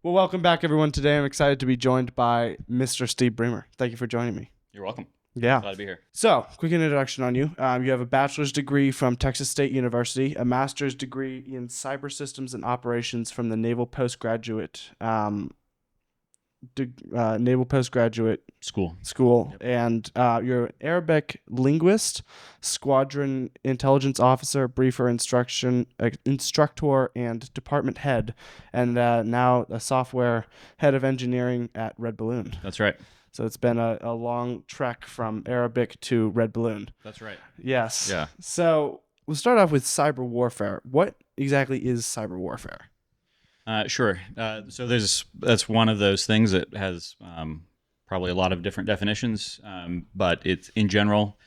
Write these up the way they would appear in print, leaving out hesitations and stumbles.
Well, welcome back, everyone. Today I'm excited to be joined by Mr. Steve Bremer. Thank you for joining me. You're welcome. Yeah. Glad to be here. So, quick introduction on you. You have a bachelor's degree from Texas State University, a master's degree in cyber systems and operations from the Naval Postgraduate School. School, Yep. and you're an Arabic linguist, squadron intelligence officer, briefer instructor, and department head, and now a software head of engineering at Red Balloon. That's right. So it's been a long trek from Arabic to Red Balloon. That's right. Yes. Yeah. So we'll start off with cyber warfare. What exactly is cyber warfare? Sure. So that's one of those things that has probably a lot of different definitions, but it's in general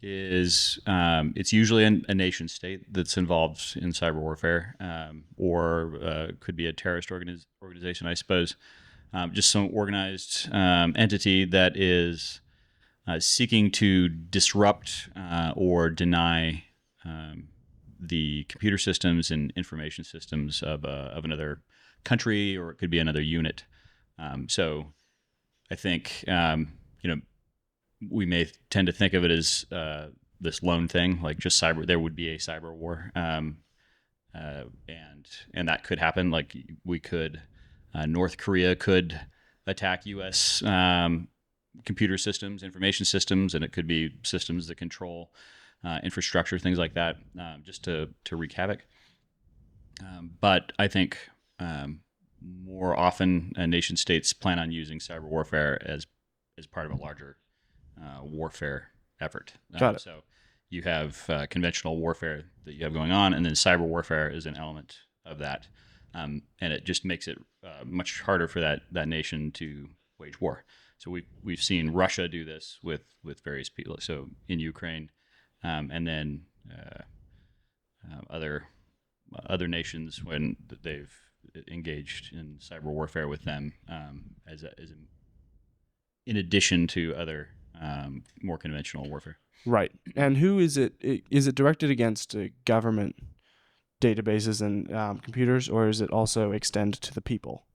it's usually a nation state that's involved in cyber warfare, or could be a terrorist organization, I suppose. Just some organized entity that is seeking to disrupt or deny the computer systems and information systems of another country, or it could be another unit. So I think we may tend to think of it as this lone thing, like just cyber. There would be a cyber war, and that could happen. Like we could, North Korea could attack U.S. Computer systems, information systems, and it could be systems that control infrastructure, things like that, just to wreak havoc. But I think more often nation states plan on using cyber warfare as part of a larger warfare effort. Got it. So you have conventional warfare that you have going on, and then cyber warfare is an element of that. And it just makes it much harder for that nation to wage war. So we've seen Russia do this with various people. So in Ukraine, and then other nations when they've engaged in cyber warfare with them, in addition to other more conventional warfare. Right. And who is it? Is it directed against government databases and computers, or is it also extend to the people?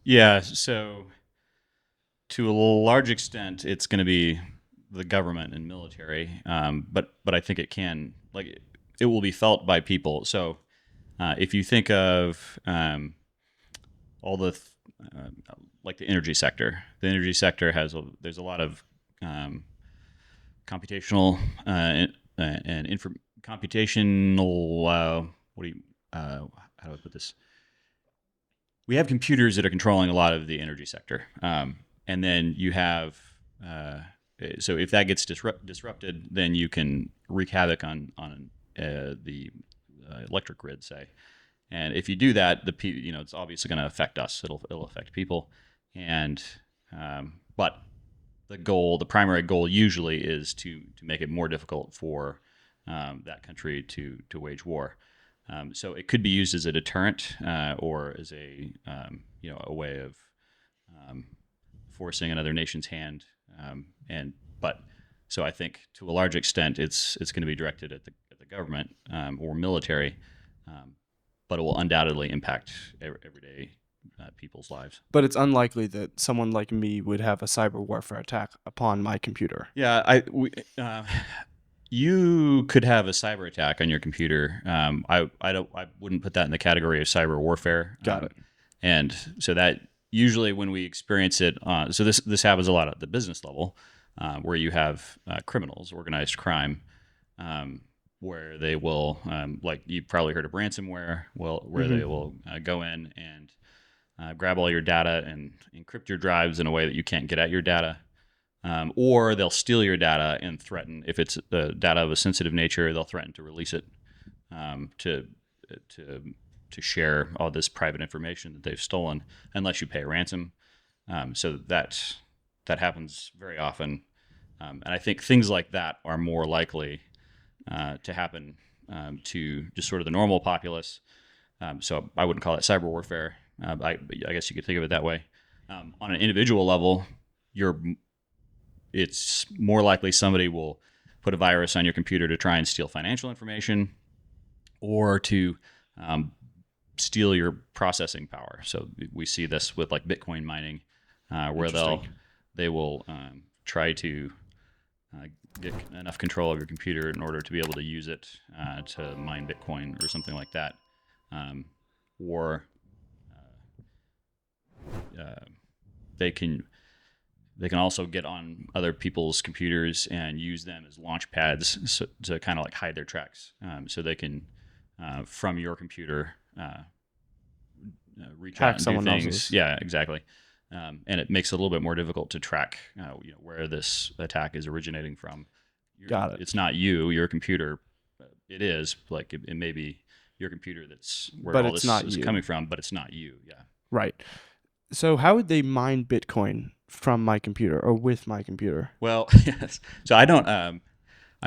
Yeah. So to a large extent, it's going to be the government and military, but I think it will be felt by people. So if you think of all like the energy sector, there's a lot of computational computational. How do I put this? We have computers that are controlling a lot of the energy sector, and then you have. So if that gets disrupted, then you can wreak havoc on the electric grid, say. And if you do that, it's obviously going to affect us. It'll affect people, and but the primary goal usually is to make it more difficult for that country to wage war. So it could be used as a deterrent, or as a way of forcing another nation's hand. So I think to a large extent it's going to be directed at the government or military, but it will undoubtedly impact everyday people's lives. But it's unlikely that someone like me would have a cyber warfare attack upon my computer. Yeah, you could have a cyber attack on your computer. I wouldn't put that in the category of cyber warfare. Got it. And so that usually when we experience it, so this happens a lot at the business level, where you have criminals, organized crime, where they will, like you've probably heard of ransomware, where they will go in and grab all your data and encrypt your drives in a way that you can't get at your data. Or they'll steal your data and threaten, if it's the data of a sensitive nature, they'll threaten to release it, to share all this private information that they've stolen, unless you pay a ransom. So that happens very often, and I think things like that are more likely to happen to just sort of the normal populace. So I wouldn't call it cyber warfare. I guess you could think of it that way. On an individual level, it's more likely somebody will put a virus on your computer to try and steal financial information, or to steal your processing power. So we see this with like Bitcoin mining, where they will try to get enough control of your computer in order to be able to use it to mine Bitcoin or something like that, or they can also get on other people's computers and use them as launch pads to kind of like hide their tracks. So they can, from your computer, reach Hack out and do someone things. else's. Yeah, exactly. And it makes it a little bit more difficult to track, where this attack is originating from. Got it. It's not you, your computer. It is like it may be your computer that's where But all it's this not is you. coming from, but it's not you. Yeah. Right. So how would they mine Bitcoin from my computer or with my computer? Well, yes. So I don't. I'm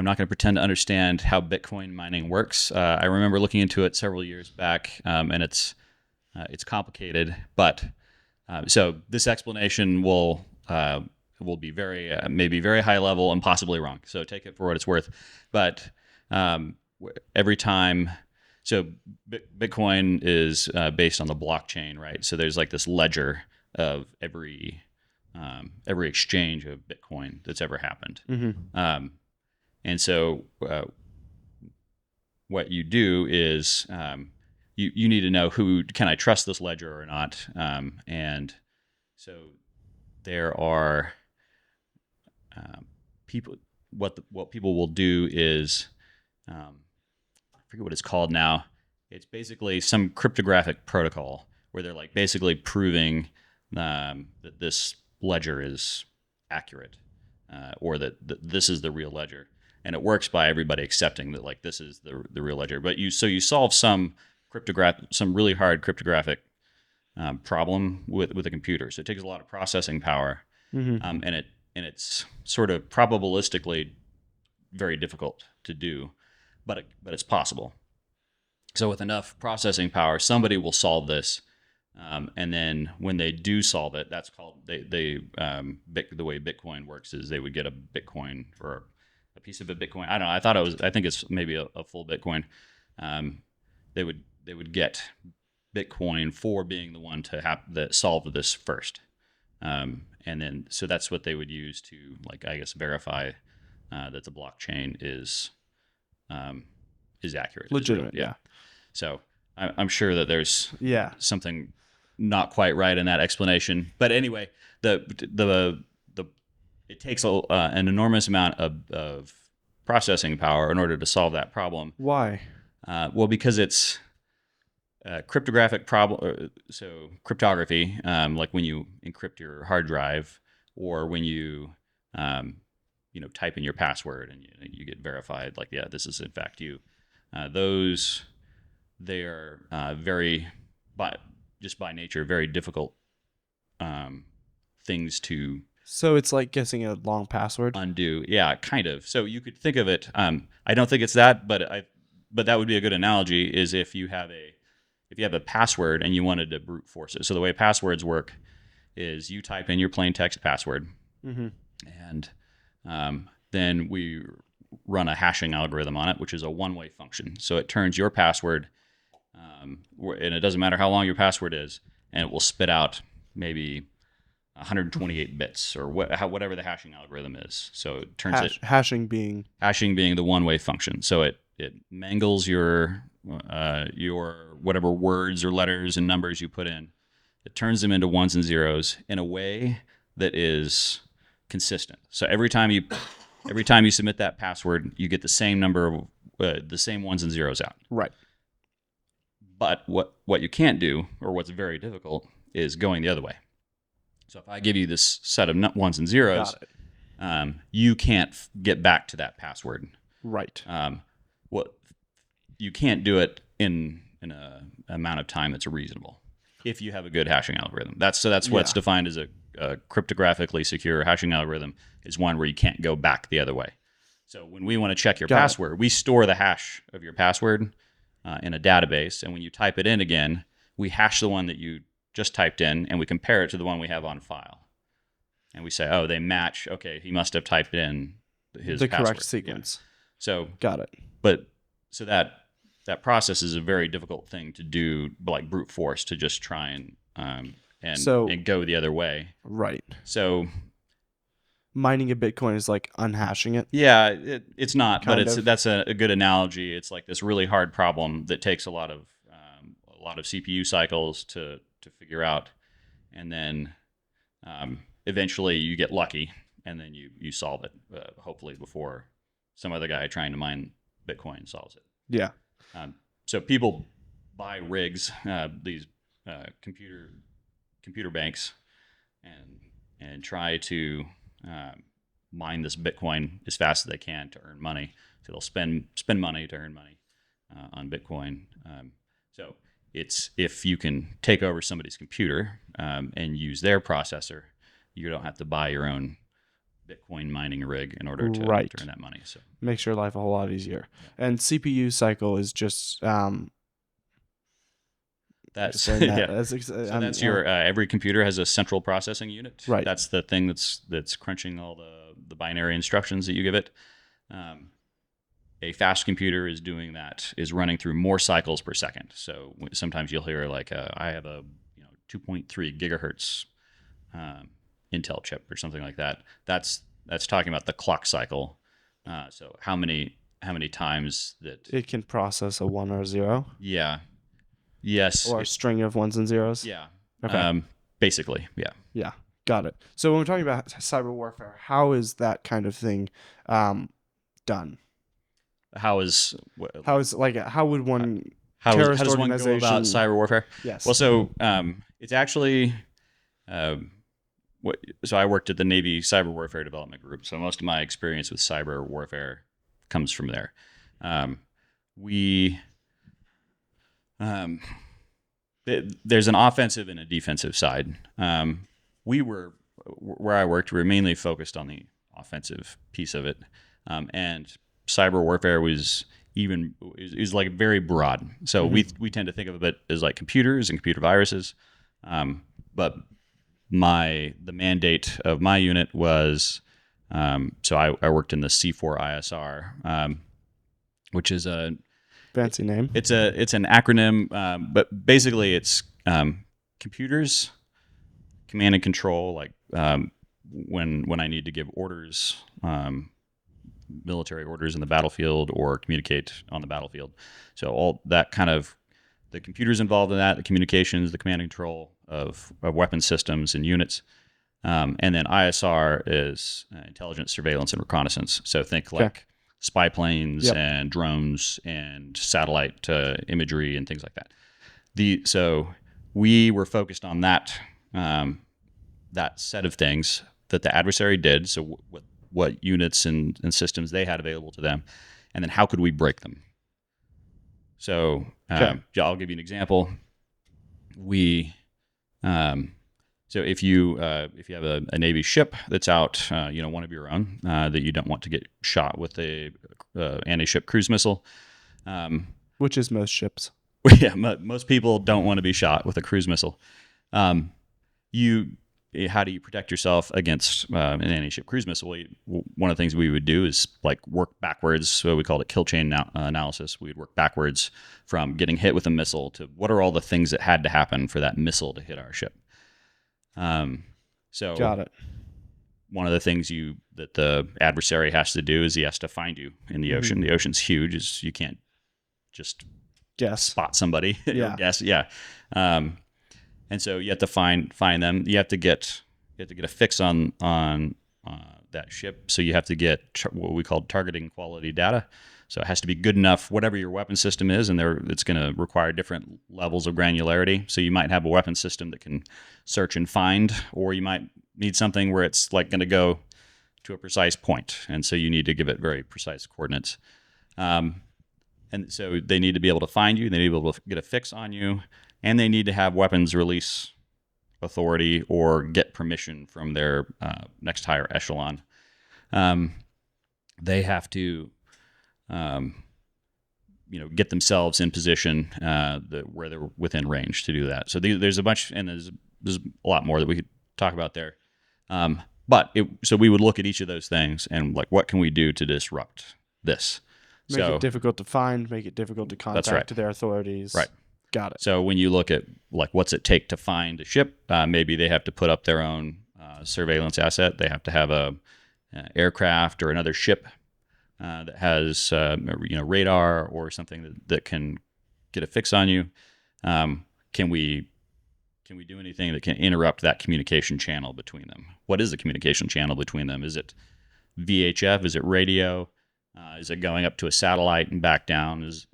not going to pretend to understand how Bitcoin mining works. I remember looking into it several years back, and it's complicated. But so this explanation will be very maybe very high level and possibly wrong. So take it for what it's worth. But every time, so Bitcoin is based on the blockchain, right? So there's like this ledger of every exchange of Bitcoin that's ever happened. Mm-hmm. And so what you do is you need to know who can I trust this ledger or not. And so there are people. What people will do is I forget what it's called now. It's basically some cryptographic protocol where they're like basically proving that this ledger is accurate, or that this is the real ledger, and it works by everybody accepting that like this is the real ledger. But you solve some really hard cryptographic problem with a computer. So it takes a lot of processing power, Mm-hmm. and it's sort of probabilistically very difficult to do, but it's possible. So with enough processing power, somebody will solve this, and then when they do solve it, that's called the way Bitcoin works is they would get a Bitcoin for a piece of a Bitcoin. I don't know. I think it's maybe a full Bitcoin. They would get Bitcoin for being the one that solved this first, and then so that's what they would use to like I guess verify that the blockchain is accurate, Legitimate, is real. yeah. So I'm sure that there's Yeah. something not quite right in that explanation. But anyway, the it takes an enormous amount of processing power in order to solve that problem. Why? Well, because it's cryptographic problem. So cryptography, like when you encrypt your hard drive, or when you type in your password and you get verified, like this is in fact you. Those they are very just by nature very difficult things to So it's like guessing a long password? undo. Yeah, kind of. So you could think of it. I don't think it's that, but that would be a good analogy. Is if you have a password and you wanted to brute force it. So the way passwords work is you type in your plain text password, Mm-hmm. and then we run a hashing algorithm on it, which is a one-way function. So it turns your password, and it doesn't matter how long your password is, and it will spit out maybe 128 bits or whatever the hashing algorithm is. So it turns Hashing being the one-way function. So it mangles your whatever words or letters and numbers you put in. It turns them into ones and zeros in a way that is consistent. So every time you submit that password, you get the same number of the same ones and zeros out. right. But what you can't do, or what's very difficult, is going the other way. So if I give you this set of ones and zeros, Got it. You can't get back to that password. Right. What you can't do it in a amount of time that's reasonable if you have a good hashing algorithm. That's what's defined as a cryptographically secure hashing algorithm, is one where you can't go back the other way. So when we want to check your password, we store the hash of your password in a database, and when you type it in again, we hash the one that you just typed in, and we compare it to the one we have on file. And we say, oh, they match. Okay, he must have typed in his the password. correct sequence. Yeah. So Got it. But so that that process is a very difficult thing to do, like brute force, to just try So and go the other way. right, So mining a Bitcoin is like unhashing it, yeah, it's not, but kind of. that's a good analogy. It's like this really hard problem that takes a lot of CPU cycles to figure out, and then eventually you get lucky, and then you solve it, hopefully before some other guy trying to mine Bitcoin solves it. Yeah. So people buy rigs, these computer banks, and try to mine this Bitcoin as fast as they can to earn money. So they'll spend money to earn money on Bitcoin. So it's if you can take over somebody's computer and use their processor, you don't have to buy your own Bitcoin mining rig in order to Right. earn that money. So Makes your life a whole lot easier. And CPU cycle is just that's saying that. yeah. So that's your every computer has a central processing unit. Right. That's the thing that's crunching all the binary instructions that you give it. A fast computer is doing that, is running through more cycles per second. So sometimes you'll hear like I have a 2.3 gigahertz Intel chip or something like that. That's talking about the clock cycle. So how many times that it can process a 1 or a 0 yeah. Yes. or a string of ones and zeros. Yeah. Okay. Basically, yeah. Yeah. Got it. So when we're talking about cyber warfare, how is that kind of thing done? How is How would one how terrorist does one go organization about cyber warfare? Yes. Well, so it's actually so I worked at the Navy Cyber Warfare Development Group. So most of my experience with cyber warfare comes from there. We there's an offensive and a defensive side. Where I worked, we were mainly focused on the offensive piece of it, and cyber warfare is like very broad. So we tend to think of it as like computers and computer viruses, but the mandate of my unit was so I worked in the C4 ISR, which is a fancy name. It's an acronym, but basically it's computers, command and control. Like when I need to give orders, military orders in the battlefield or communicate on the battlefield. So all that kind of the computers involved in that, the communications, the command and control of weapon systems and units. And then ISR is intelligence, surveillance, and reconnaissance. So think like spy planes and drones and satellite imagery and things like that. So we were focused on that set of things that the adversary did. So what units and systems they had available to them, and then how could we break them? So I'll give you an example. So if you have a Navy ship that's out, one of your own that you don't want to get shot with a anti-ship cruise missile, which is most ships. Yeah, most people don't want to be shot with a cruise missile. How do you protect yourself against an anti-ship cruise missile? One of the things we would do is like work backwards. So we called it kill chain analysis. We would work backwards from getting hit with a missile to what are all the things that had to happen for that missile to hit our ship. So got it. One of the things that the adversary has to do is he has to find you in the ocean. The ocean's huge. You can't just spot somebody. Yeah. Guess. Yeah. And so you have to find them. You have to get a fix on that ship. So you have to get what we call targeting quality data. So it has to be good enough, whatever your weapon system is, and it's going to require different levels of granularity. So you might have a weapon system that can search and find, or you might need something where it's like going to go to a precise point, and so you need to give it very precise coordinates. And so they need to be able to find you, they need to be able to get a fix on you, and they need to have weapons release authority or get permission from their next higher echelon. They have to get themselves in position where they're within range to do that. So there's a bunch, and there's a lot more that we could talk about there. So we would look at each of those things and like, what can we do to disrupt this? Make it So difficult to find, make it difficult to that's right. contact their authorities. Right. Got it. So when you look at like what's it take to find a ship, maybe they have to put up their own surveillance asset. They have to have a aircraft or another ship that has radar or something that can get a fix on you. Can we do anything that can interrupt that communication channel between them? What is the communication channel between them? Is it VHF? Is it radio? Is it going up to a satellite and back down? Is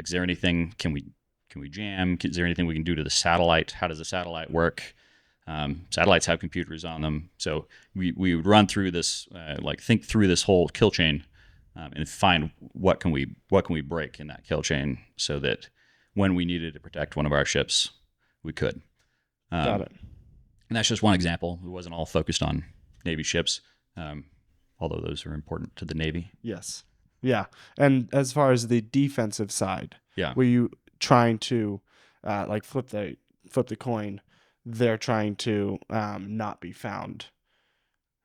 there anything? Can we jam? Is there anything we can do to the satellite? How does the satellite work? Satellites have computers on them, so we would run through this, think through this whole kill chain, and find what can we break in that kill chain, so that when we needed to protect one of our ships, we could. Got it. And that's just one example. It wasn't all focused on Navy ships, although those are important to the Navy. Yes. Yeah. And as far as the defensive side, Yeah. were you trying to flip the coin? They're trying to not be found.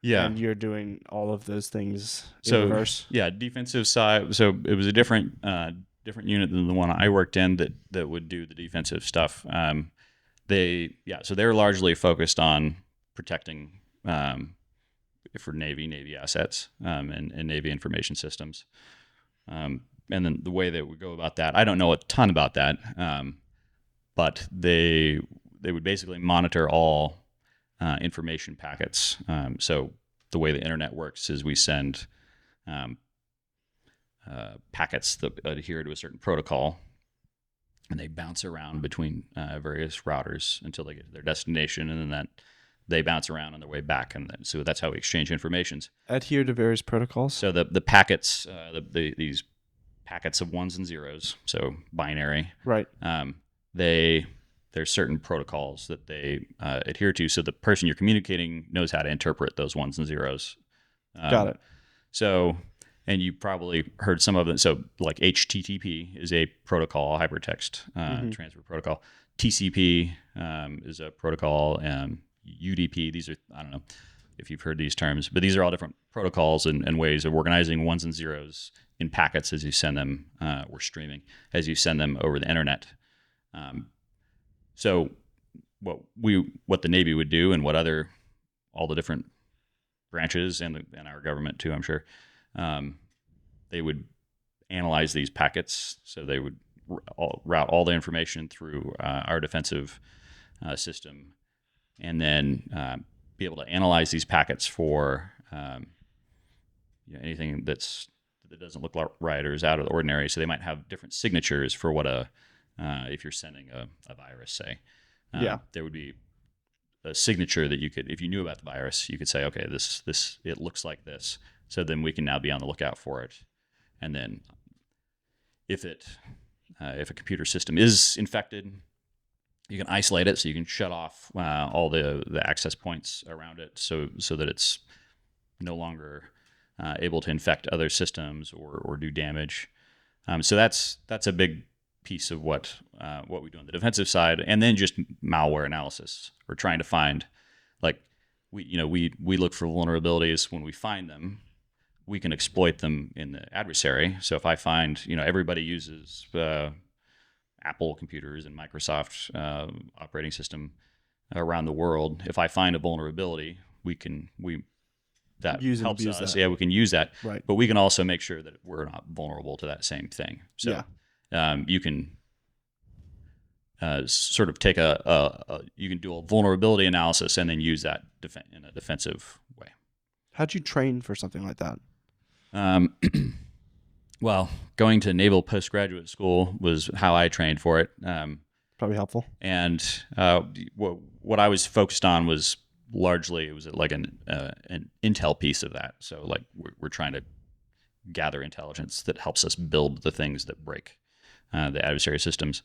Yeah. And you're doing all of those things in So reverse. yeah, defensive side. So it was a different unit than the one I worked in that would do the defensive stuff. So they're largely focused on protecting for Navy assets and Navy information systems. And then the way they would go about that, I don't know a ton about that, but they would basically monitor all information packets. So the way the internet works is we send packets that adhere to a certain protocol, and they bounce around between various routers until they get to their destination, and then that they bounce around on their way back, and so that's how we exchange information. Adhere to various protocols. So the packets, these packets of ones and zeros, so binary, right? There's certain protocols that they adhere to, so the person you're communicating knows how to interpret those ones and zeros. Got it. So, and you probably heard some of them. So, like HTTP is a protocol, hypertext transfer protocol. TCP is a protocol. UDP, these are, I don't know if you've heard these terms, but these are all different protocols and ways of organizing ones and zeros in packets as you send them, or streaming, as you send them over the internet. So what the Navy would do, and what all the different branches and our government too, I'm sure, they would analyze these packets. So they would route all the information through our defensive system, and then be able to analyze these packets for anything that doesn't look right or is out of the ordinary. So they might have different signatures for what if you're sending a virus, say. There would be a signature that you could, if you knew about the virus, you could say, okay, this it looks like this. So then we can now be on the lookout for it. And then if a computer system is infected, you can isolate it, so you can shut off all the access points around it, so that it's no longer able to infect other systems or do damage. So that's a big piece of what we do on the defensive side. And then just malware analysis. We're trying to find, like, we look for vulnerabilities. When we find them, we can exploit them in the adversary. So if I find, everybody uses Apple computers and Microsoft operating system around the world, if I find a vulnerability, that use helps us. that. Yeah, we can use that. Right. But we can also make sure that we're not vulnerable to that same thing. So you can sort of take you can do a vulnerability analysis and then use that in a defensive way. How'd you train for something like that? Well, going to Naval Postgraduate School was how I trained for it. Probably helpful. And what I was focused on was largely, it was like an intel piece of that. So like we're trying to gather intelligence that helps us build the things that break the adversary systems.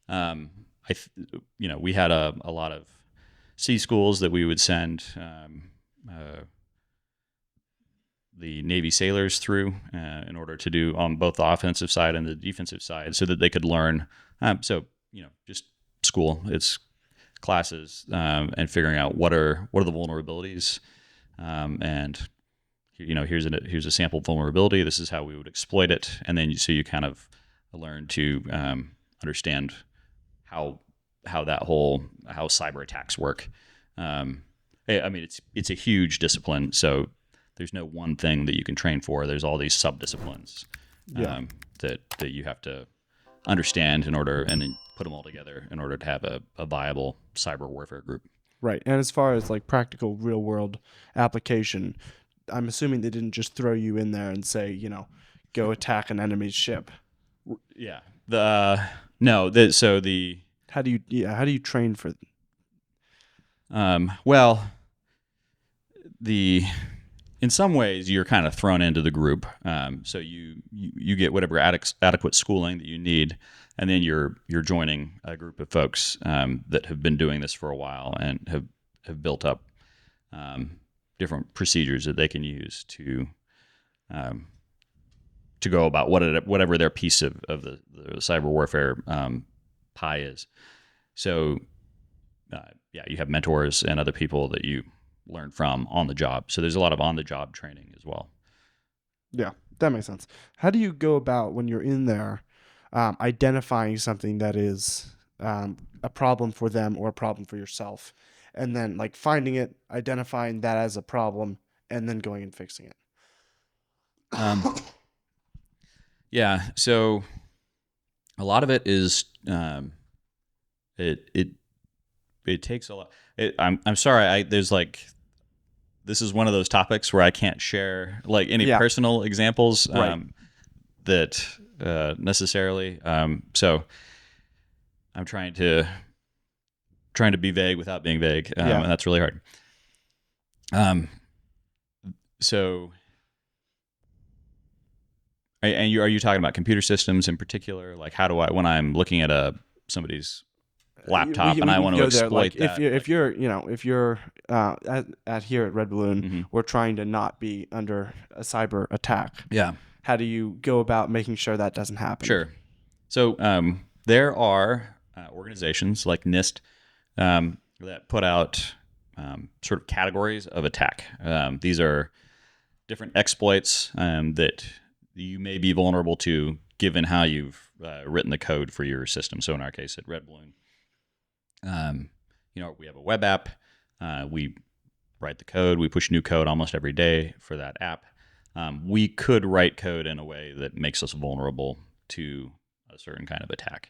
We had a lot of C schools that we would send the Navy sailors through in order to do on both the offensive side and the defensive side, so that they could learn. Just school. It's classes and figuring out what are the vulnerabilities, and here's a sample vulnerability. This is how we would exploit it, and then so you kind of learn to understand how cyber attacks work. I mean, it's a huge discipline, so there's no one thing that you can train for. There's all these sub-disciplines that you have to understand and then put them all together in order to have a viable cyber warfare group. Right. And as far as like practical real world application, I'm assuming they didn't just throw you in there and say, go attack an enemy's ship. Yeah. So the how do you train for well, in some ways you're kind of thrown into the group. So you get whatever adequate schooling that you need, and then you're joining a group of folks that have been doing this for a while and have built up different procedures that they can use to go about whatever their piece of the cyber warfare pie is. So you have mentors and other people that you learn from on the job. So there's a lot of on the job training as well. Yeah, that makes sense. How do you go about when you're in there identifying something that is a problem for them or a problem for yourself, and then like finding it, identifying that as a problem, and then going and fixing it? Yeah, so a lot of it is it takes a lot. I'm sorry. There's like, this is one of those topics where I can't share like any personal examples that necessarily. So I'm trying to be vague without being vague, and that's really hard. So, and are you talking about computer systems in particular? Like, how do I, when I'm looking at somebody's laptop and I want to exploit that? If you're at here at Red Balloon, we're trying to not be under a cyber attack. Yeah. How do you go about making sure that doesn't happen? Sure. So there are organizations like NIST that put out sort of categories of attack. These are different exploits that you may be vulnerable to given how you've written the code for your system. So in our case at Red Balloon, we have a web app. We write the code. We push new code almost every day for that app. We could write code in a way that makes us vulnerable to a certain kind of attack.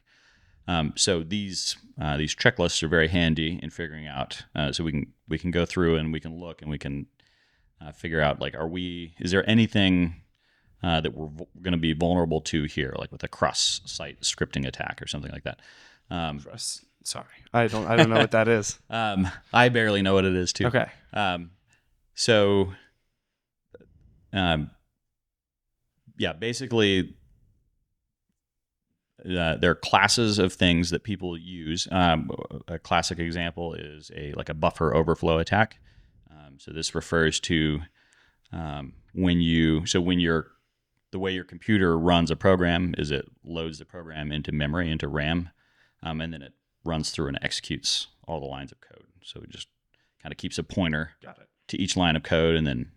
So these checklists are very handy in figuring out. So we can go through and we can look and we can figure out, like, is there anything that we're going to be vulnerable to here, like with a cross-site scripting attack or something like that. Sorry, I don't know what that is. I barely know what it is too. Okay. Basically, there are classes of things that people use. A classic example is a buffer overflow attack. So this refers to the way your computer runs a program is it loads the program into memory, into RAM, and then it runs through and executes all the lines of code. So it just kind of keeps a pointer to each line of code, and then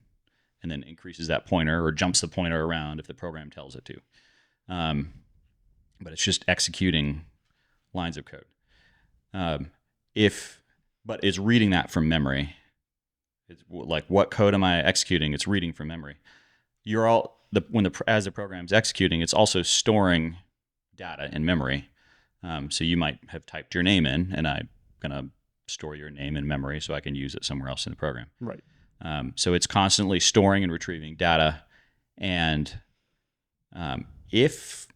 increases that pointer or jumps the pointer around if the program tells it to. But it's just executing lines of code. But it's reading that from memory. It's like, what code am I executing? It's reading from memory. As the program's executing, it's also storing data in memory. So you might have typed your name in, and I'm gonna store your name in memory so I can use it somewhere else in the program. Right. So it's constantly storing and retrieving data, and if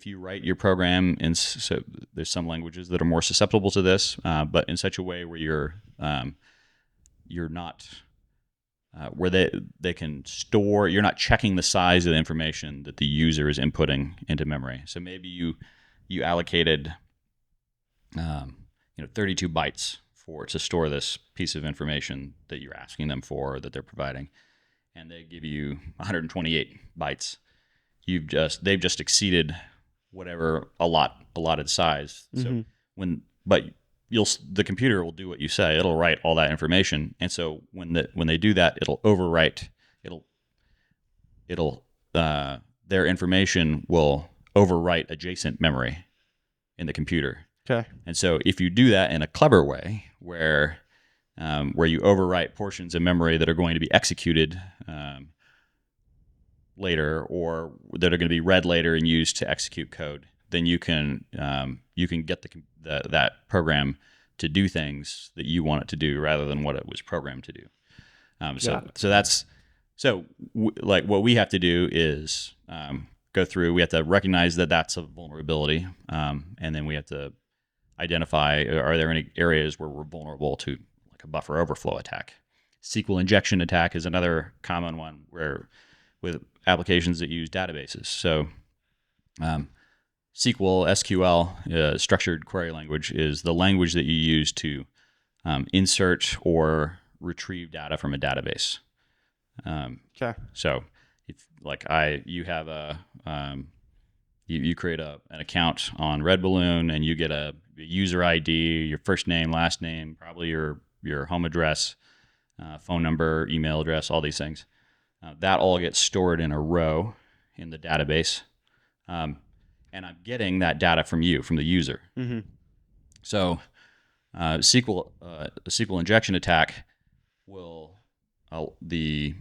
you write your program so there's some languages that are more susceptible to this, but in such a way where you're not where they can store. You're not checking the size of the information that the user is inputting into memory. So maybe you allocated 32 bytes to store this piece of information that you're asking them for or that they're providing, and they give you 128 bytes. They've just exceeded whatever allotted size. So the computer will do what you say. It'll write all that information, and so when they do that, it'll overwrite it'll it'll their information will overwrite adjacent memory in the computer. Okay. And so if you do that in a clever way, where you overwrite portions of memory that are going to be executed later, or that are going to be read later and used to execute code, then you can get that program to do things that you want it to do rather than what it was programmed to do. Like what we have to do is go through. We have to recognize that that's a vulnerability, and then we have to identify, are there any areas where we're vulnerable to like a buffer overflow attack. SQL injection attack is another common one where with applications that use databases. So SQL, structured query language, is the language that you use to insert or retrieve data from a database. Okay. So if you have you create an account on Red Balloon, and you get a user ID, your first name, last name, probably your home address, phone number, email address, all these things. That all gets stored in a row in the database, and I'm getting that data from you, from the user. Mm-hmm. So SQL injection attack will the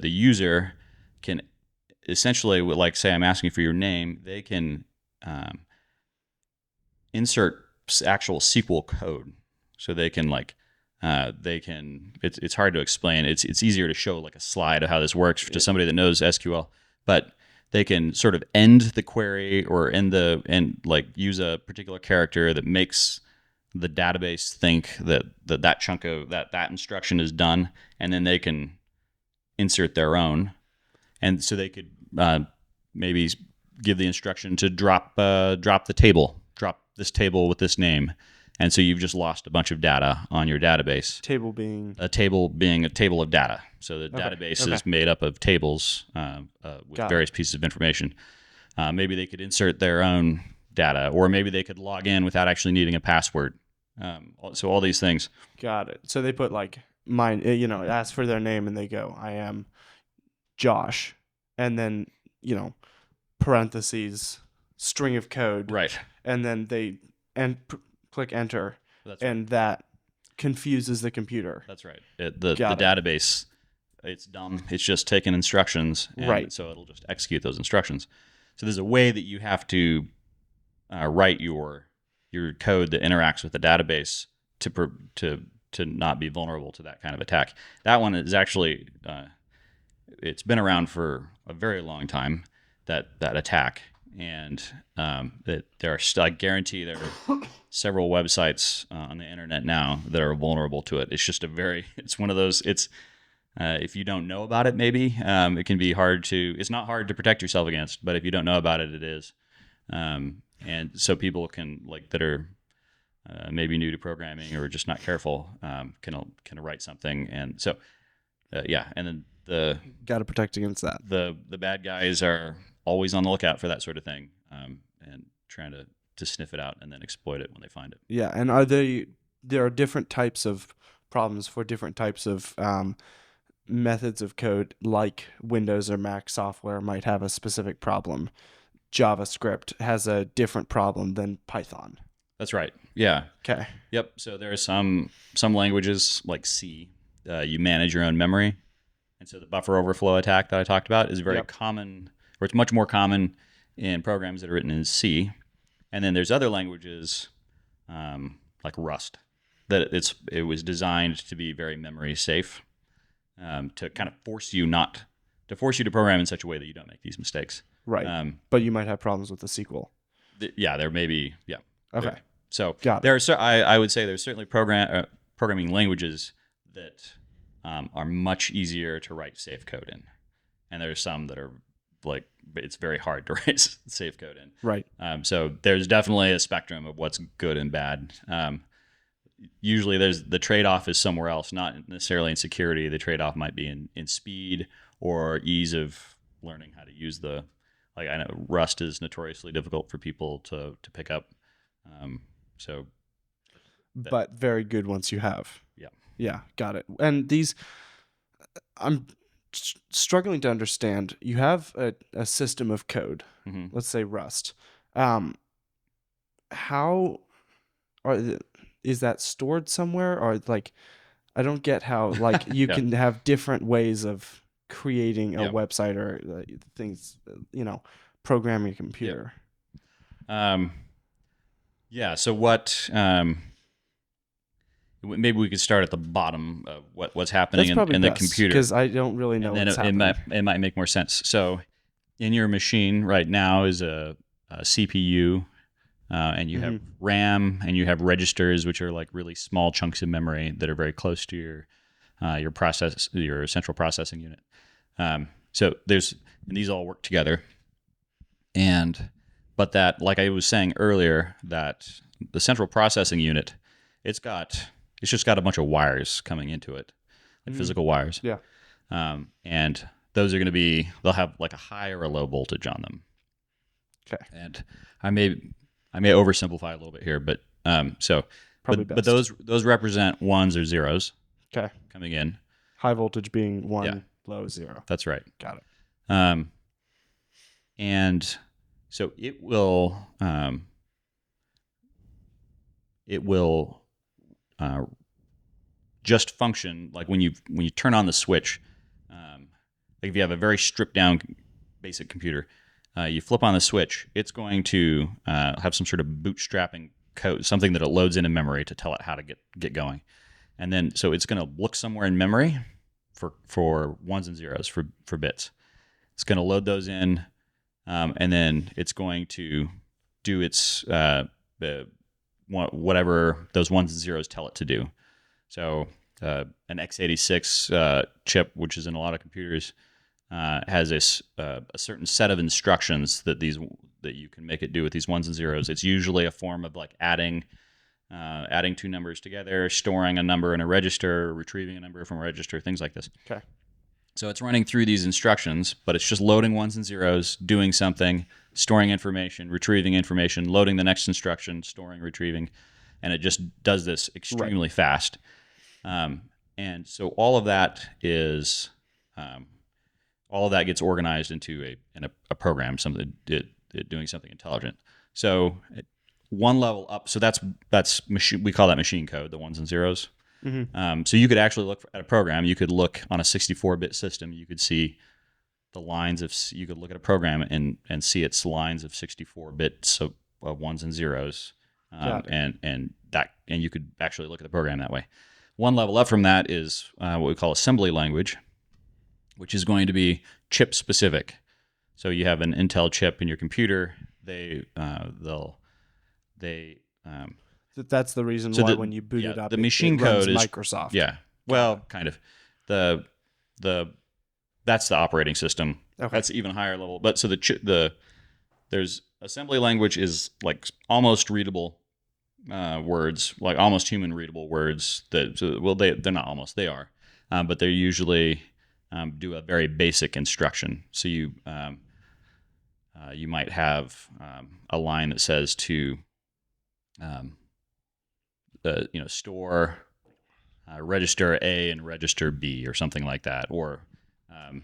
user can essentially, like, say I'm asking for your name, they can insert actual SQL code. So they can it's hard to explain. It's easier to show like a slide of how this works to somebody that knows SQL, but they can sort of end the query or use a particular character that makes the database think that chunk of that instruction is done, and then they can insert their own. And so they could maybe give the instruction to drop the table, drop this table with this name, and so you've just lost a bunch of data on your database. Table being a table of data. So the database is made up of tables with various pieces of information. Maybe they could insert their own data, or maybe they could log in without actually needing a password. So all these things. Got it. So they put like ask for their name, and they go, I am Josh, and then parentheses, string of code, right, and then they click enter. That's right. And that confuses the computer. That's right. The database, it's dumb. It's just taking instructions, and right. So it'll just execute those instructions. So there's a way that you have to write your code that interacts with the database to not be vulnerable to that kind of attack. That one is actually it's been around for a very long time, that attack, and that there are I guarantee there are several websites on the internet now that are vulnerable to it. It's just it's one of those. It's if you don't know about it, maybe it can be hard to. It's not hard to protect yourself against, but if you don't know about it, it is. And so people that are maybe new to programming or just not careful can write something, and so and then got to protect against that. The bad guys are always on the lookout for that sort of thing, and trying to sniff it out and then exploit it when they find it. Yeah, and there are different types of problems for different types of methods of code, like Windows or Mac software might have a specific problem. JavaScript has a different problem than Python. That's right. Yeah. Okay. Yep. So there are some languages like C, you manage your own memory. And so the buffer overflow attack that I talked about is very common, or it's much more common in programs that are written in C. And then there's other languages like Rust that it was designed to be very memory safe, to kind of force you to program in such a way that you don't make these mistakes. Right. But you might have problems with the SQL. There may be. Yeah. Okay. So I would say there's certainly programming languages that are much easier to write safe code in, and there's some that are it's very hard to write safe code in. Right. So there's definitely a spectrum of what's good and bad. Usually the trade-off is somewhere else, not necessarily in security. The trade-off might be in speed or ease of learning how to use I know Rust is notoriously difficult for people to pick up. But very good once you have. Yeah. Yeah, got it. And these, I'm struggling to understand. You have a system of code, Hmm. let's say Rust. Um, how are is that stored somewhere, or like I don't get how like you Yeah. can have different ways of creating a Yeah. website or things, programming a Yeah. computer. Um, yeah. So what? Maybe we could start at the bottom of what's happening That's probably in the best computer, because I don't really know and then what's happening. it might make more sense. So in your machine right now is a CPU, and you have Hmm. RAM, and you have registers, which are like really small chunks of memory that are very close to your central processing unit. So there's and these all work together, and but that, like I was saying earlier, that the central processing unit, it's got it's just got a bunch of wires coming into it, like Hmm. physical wires, Yeah. and those are going to be they'll have like a high or a low voltage on them. Okay. And I may oversimplify a little bit here, but Probably but best. those represent ones or zeros Okay. coming in. High voltage being Yeah, 1, low 0. that's right. Got it. Um, and so it will uh, just function like when you turn on the switch. Like if you have a very stripped down basic computer, you flip on the switch, it's going to have some sort of bootstrapping code, something that it loads into memory to tell it how to get going. And then so it's going to look somewhere in memory for ones and zeros for bits. It's going to load those in, and then it's going to do its whatever those ones and zeros tell it to do. So an x86 chip, which is in a lot of computers, has a certain set of instructions that you can make it do with these ones and zeros. It's usually a form of like adding two numbers together, storing a number in a register, retrieving a number from a register, things like this. Okay. So it's running through these instructions, but it's just loading ones and zeros, doing something, storing information, retrieving information, loading the next instruction, storing, retrieving, and it just does this Right. extremely fast. And so all of that is all of that gets organized into a program, something doing something intelligent. So one level up, so that's machine. We call that machine code, the ones and zeros. Hmm. So you could actually look at a program. You could look on a 64-bit system. You could see the lines of. You could look at a program and see its lines of 64 bits of ones and zeros, Got it. and you could actually look at the program that way. One level up from that is what we call assembly language, which is going to be chip specific. So you have an Intel chip in your computer. They That's the reason so why when you boot yeah, it up, the it machine runs code is Microsoft. yeah. Got Well, kind of the the that's the operating system. it. Okay. That's even higher level. But so there's assembly language is like almost readable words, like almost human readable words. They're not almost, they are, but they're usually do a very basic instruction. So you might have a line that says to um, store register A and register B or something like that, or um,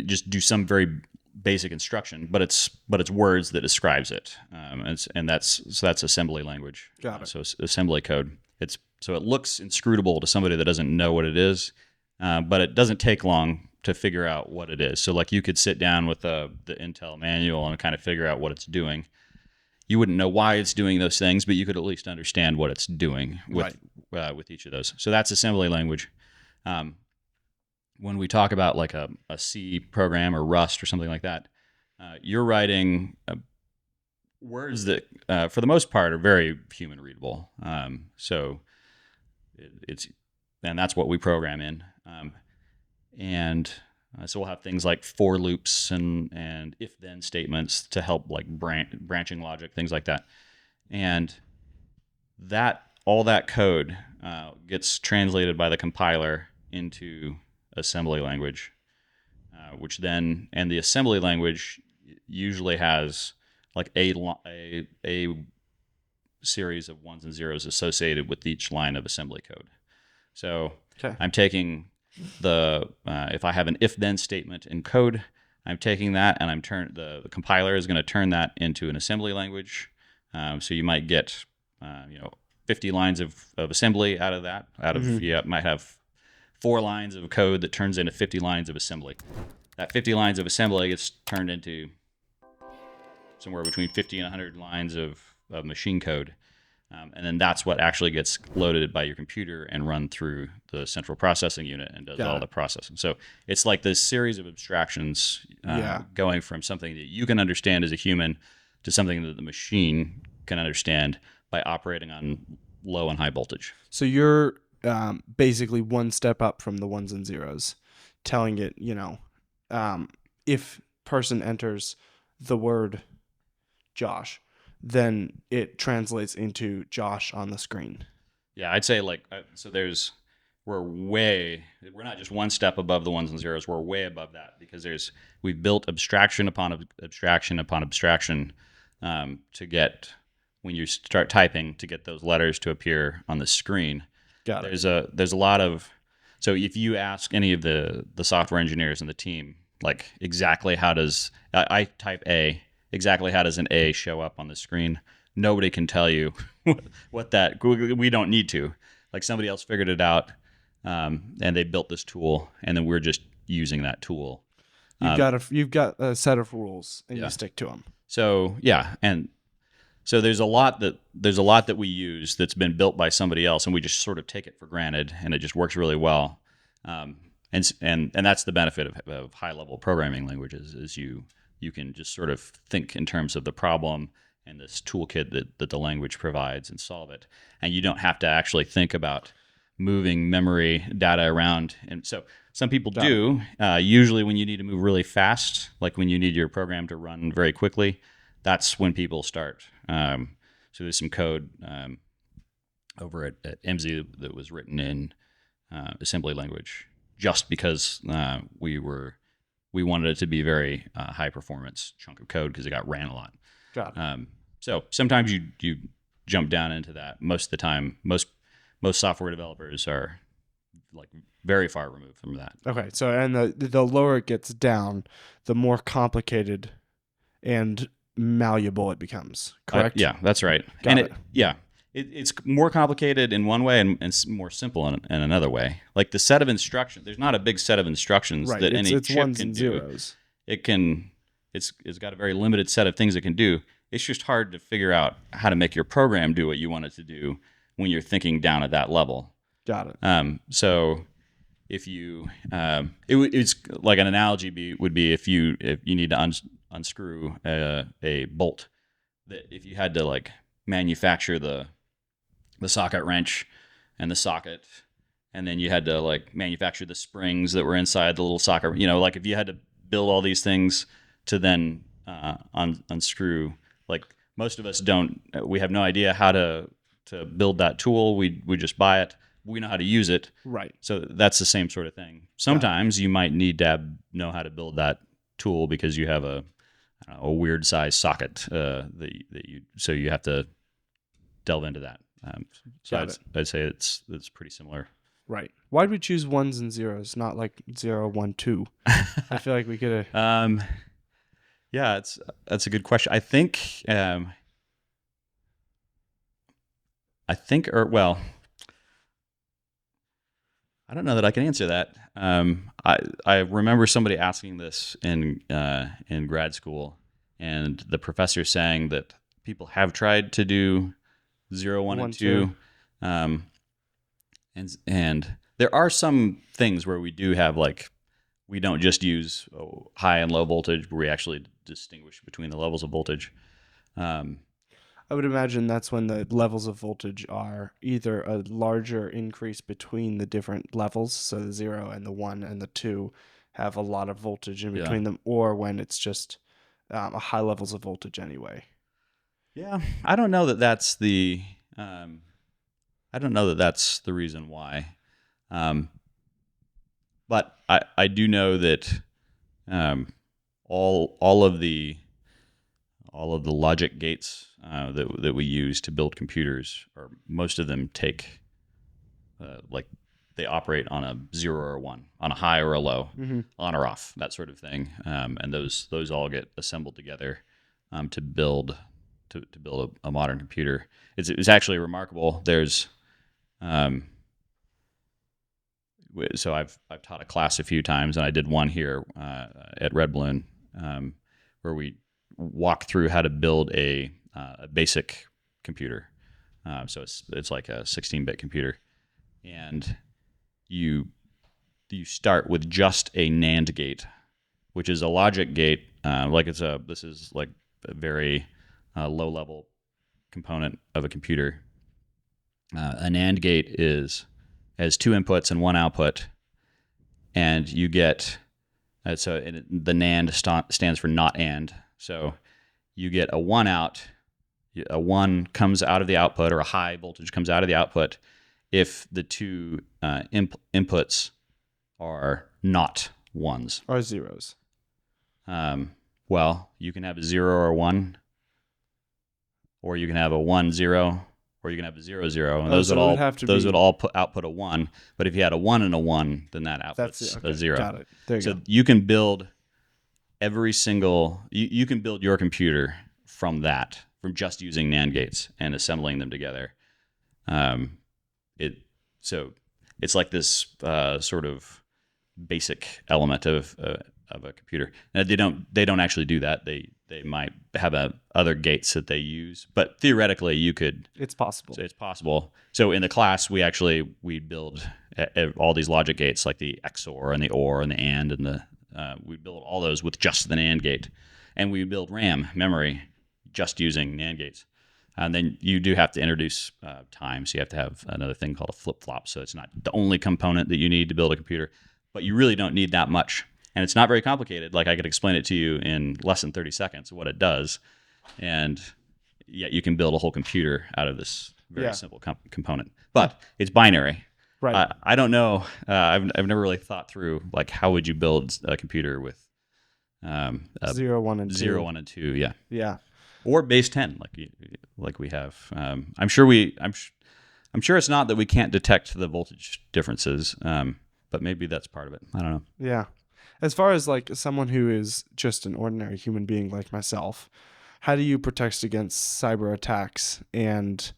just do some very basic instruction, but it's words that describes it, and that's assembly language. Got it. So assembly code. So it looks inscrutable to somebody that doesn't know what it is, but it doesn't take long to figure out what it is. So like you could sit down with the Intel manual and kind of figure out what it's doing. You wouldn't know why it's doing those things, but you could at least understand what it's doing with each of those. So that's assembly language. Um, when we talk about like a C program or Rust or something like that, you're writing words that, for the most part, are very human readable. So it's and that's what we program in. And so we'll have things like for loops and if then statements to help like branching logic, things like that. And that all that code gets translated by the compiler into assembly language, which then and the assembly language usually has like a series of ones and zeros associated with each line of assembly code. So Okay. I'm taking if I have an if-then statement in code, I'm taking that and the compiler is going to turn that into an assembly language. So you might get 50 lines of assembly out of that. You might have 4 lines of code that turns into 50 lines of assembly. That 50 lines of assembly gets turned into somewhere between 50 and 100 lines of machine code. And then that's what actually gets loaded by your computer and run through the central processing unit and does all the processing. So it's like this series of abstractions going from something that you can understand as a human to something that the machine can understand by operating on low and high voltage. So you're basically one step up from the ones and zeros, telling it, if person enters the word Josh, then it translates into Josh on the screen. Yeah, I'd say we're not just one step above the ones and zeros, we're way above that because we've built abstraction upon abstraction upon abstraction to get, when you start typing, to get those letters to appear on the screen. Got it. There's a lot of, so if you ask any of the software engineers in the team, like exactly how does, I type A, exactly how does an A show up on the screen? Nobody can tell you what that, we don't need to. Like somebody else figured it out and they built this tool and then we're just using that tool. You've got a set of rules and you stick to them. So yeah, and so there's a lot that we use that's been built by somebody else, and we just sort of take it for granted, and it just works really well. And that's the benefit of high level programming languages is you can just sort of think in terms of the problem and this toolkit that the language provides and solve it, and you don't have to actually think about moving memory data around. And so some people do. Usually, when you need to move really fast, like when you need your program to run very quickly, that's when people start. So there's some code over at MZ that was written in assembly language just because we wanted it to be very high performance chunk of code because it got ran a lot. Got it. So sometimes you jump down into that. Most of the time, most software developers are like very far removed from that. Okay, so and the lower it gets down, the more complicated and malleable it becomes. Correct? Yeah, that's right. Got it. It's more complicated in one way and more simple in another way. Like the set of instructions, there's not a big set of instructions that any chip ones can and do. zeros. It's got a very limited set of things it can do. It's just hard to figure out how to make your program do what you want it to do when you're thinking down at that level. Got it. So if you, it's like an analogy would be if you need to unscrew a bolt, that if you had to like manufacture the socket wrench and the socket, and then you had to like manufacture the springs that were inside the little socket, like if you had to build all these things to then unscrew, like most of us we have no idea how to build that tool. We just buy it. We know how to use it. Right. So that's the same sort of thing. Sometimes you might need to know how to build that tool because you have a weird size socket so you have to delve into that. So I'd say it's pretty similar. Right. Why'd we choose ones and zeros, not like 0, 1, 2? I feel like we could have. Yeah, that's a good question. I think, I don't know that I can answer that. I remember somebody asking this in grad school, and the professor saying that people have tried to do 0, 1, and 2. And there are some things where we do have we don't just use high and low voltage, but we actually distinguish between the levels of voltage. I would imagine that's when the levels of voltage are either a larger increase between the different levels, so the 0 and the 1 and the 2 have a lot of voltage in between them, or when it's just a high levels of voltage anyway. Yeah, I don't know that that's the reason why, but I do know that all of the logic gates that we use to build computers, or most of them take they operate on a 0 or a 1, on a high or a low, Mm-hmm. on or off, that sort of thing. And those all get assembled together to build a modern computer. It's actually remarkable. There's so I've taught a class a few times, and I did one here at Red Balloon, where we walk through how to build a basic computer. So it's like a 16-bit computer, and you start with just a NAND gate, which is a logic gate. This is like a very low level component of a computer. A NAND gate has 2 inputs and 1 output, and you get the NAND stands for not and. So you get a 1 out. A 1 comes out of the output, or a high voltage comes out of the output if the 2 inputs are not 1s. Or zeros. Well, you can have a 0 or a 1, or you can have a 1 0, or you can have a 0 0, and those would all output a 1. But if you had a 1 and a 1, then that outputs a 0. Got it. There you go. You can build you can build your computer from just using NAND gates and assembling them together. It's like this sort of basic element of a computer. Now, they don't actually do that. They might have other gates that they use, but theoretically you could. It's possible. So it's possible. So in the class we build all these logic gates, like the XOR and the OR and the AND we build all those with just the NAND gate, and we build RAM memory just using NAND gates. And then you do have to introduce time, so you have to have another thing called a flip-flop. So it's not the only component that you need to build a computer, but you really don't need that much. And it's not very complicated. Like, I could explain it to you in less than 30 seconds what it does, and yet you can build a whole computer out of this very simple component. But it's binary. Right. I don't know. I've never really thought through, like, how would you build a computer with 0, 1, and 2. 0, 1, and 2. Yeah. Yeah. Or base 10, like we have. I'm sure it's not that we can't detect the voltage differences, but maybe that's part of it. I don't know. Yeah. As far as like someone who is just an ordinary human being like myself, how do you protect against cyber attacks? And